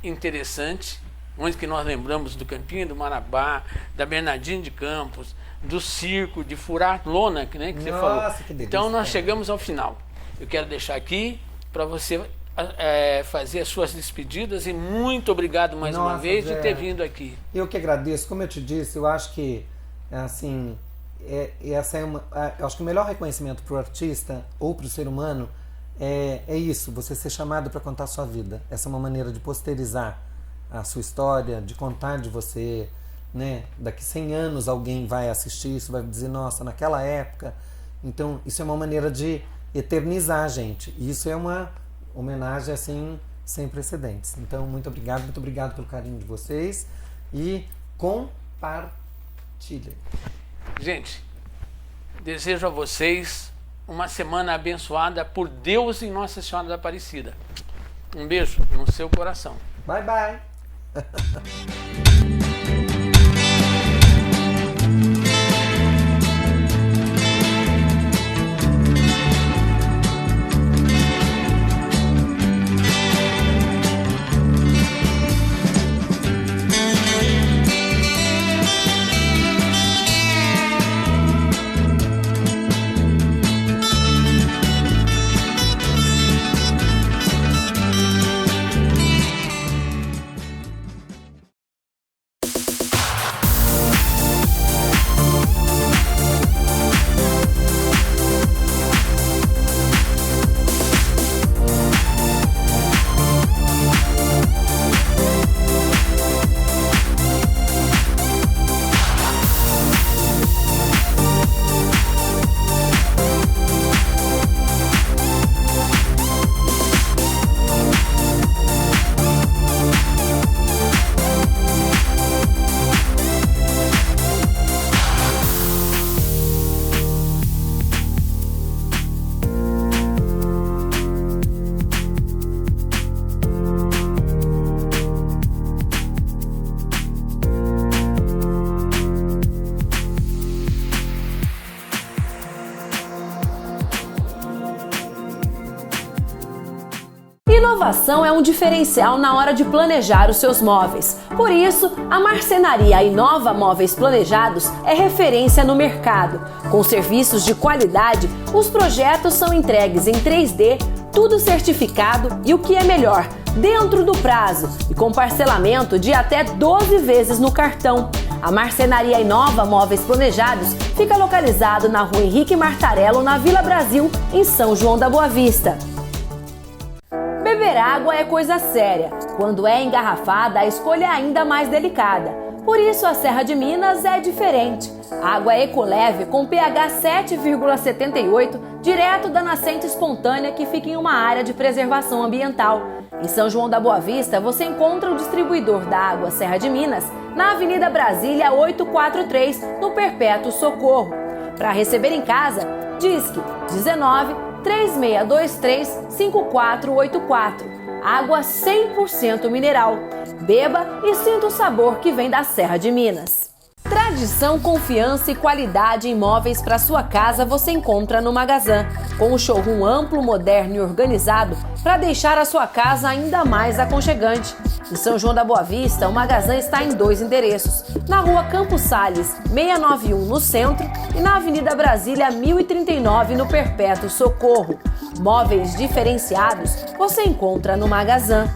interessante, onde que nós lembramos do Campinho do Marabá, da Bernardino de Campos, do circo, de furar lona, né, que você falou. Que delícia, então nós chegamos ao final. Eu quero deixar aqui para você fazer as suas despedidas e muito obrigado mais uma vez de ter vindo aqui. Eu que agradeço. Como eu te disse, eu acho que assim, eu acho que o melhor reconhecimento para o artista ou para o ser humano é isso, você ser chamado para contar a sua vida. Essa é uma maneira de posterizar a sua história, de contar de você, né? Daqui 100 anos alguém vai assistir isso, vai dizer, nossa, naquela época. Então, isso é uma maneira de eternizar a gente. E isso é uma homenagem, assim, sem precedentes. Então, muito obrigado pelo carinho de vocês e compartilhem. Gente, desejo a vocês uma semana abençoada por Deus e Nossa Senhora da Aparecida. Um beijo no seu coração. Bye, bye. Inovação é um diferencial na hora de planejar os seus móveis. Por isso, a marcenaria Inova Móveis Planejados é referência no mercado. Com serviços de qualidade, os projetos são entregues em 3D, tudo certificado e o que é melhor, dentro do prazo e com parcelamento de até 12 vezes no cartão. A marcenaria Inova Móveis Planejados fica localizado na Rua Henrique Martarello, na Vila Brasil, em São João da Boa Vista. Beber água é coisa séria. Quando é engarrafada, a escolha é ainda mais delicada. Por isso, a Serra de Minas é diferente. Água Ecoleve com pH 7,78, direto da nascente espontânea que fica em uma área de preservação ambiental. Em São João da Boa Vista, você encontra o distribuidor da água Serra de Minas na Avenida Brasília 843, no Perpétuo Socorro. Para receber em casa, disque 19 3623 5484. Água 100% mineral. Beba e sinta o sabor que vem da Serra de Minas. Tradição, confiança e qualidade em móveis para sua casa você encontra no Magazã, com um showroom amplo, moderno e organizado para deixar a sua casa ainda mais aconchegante. Em São João da Boa Vista, o Magazã está em 2 endereços, na Rua Campos Sales, 691 no centro e na Avenida Brasília 1039 no Perpétuo Socorro. Móveis diferenciados você encontra no Magazã.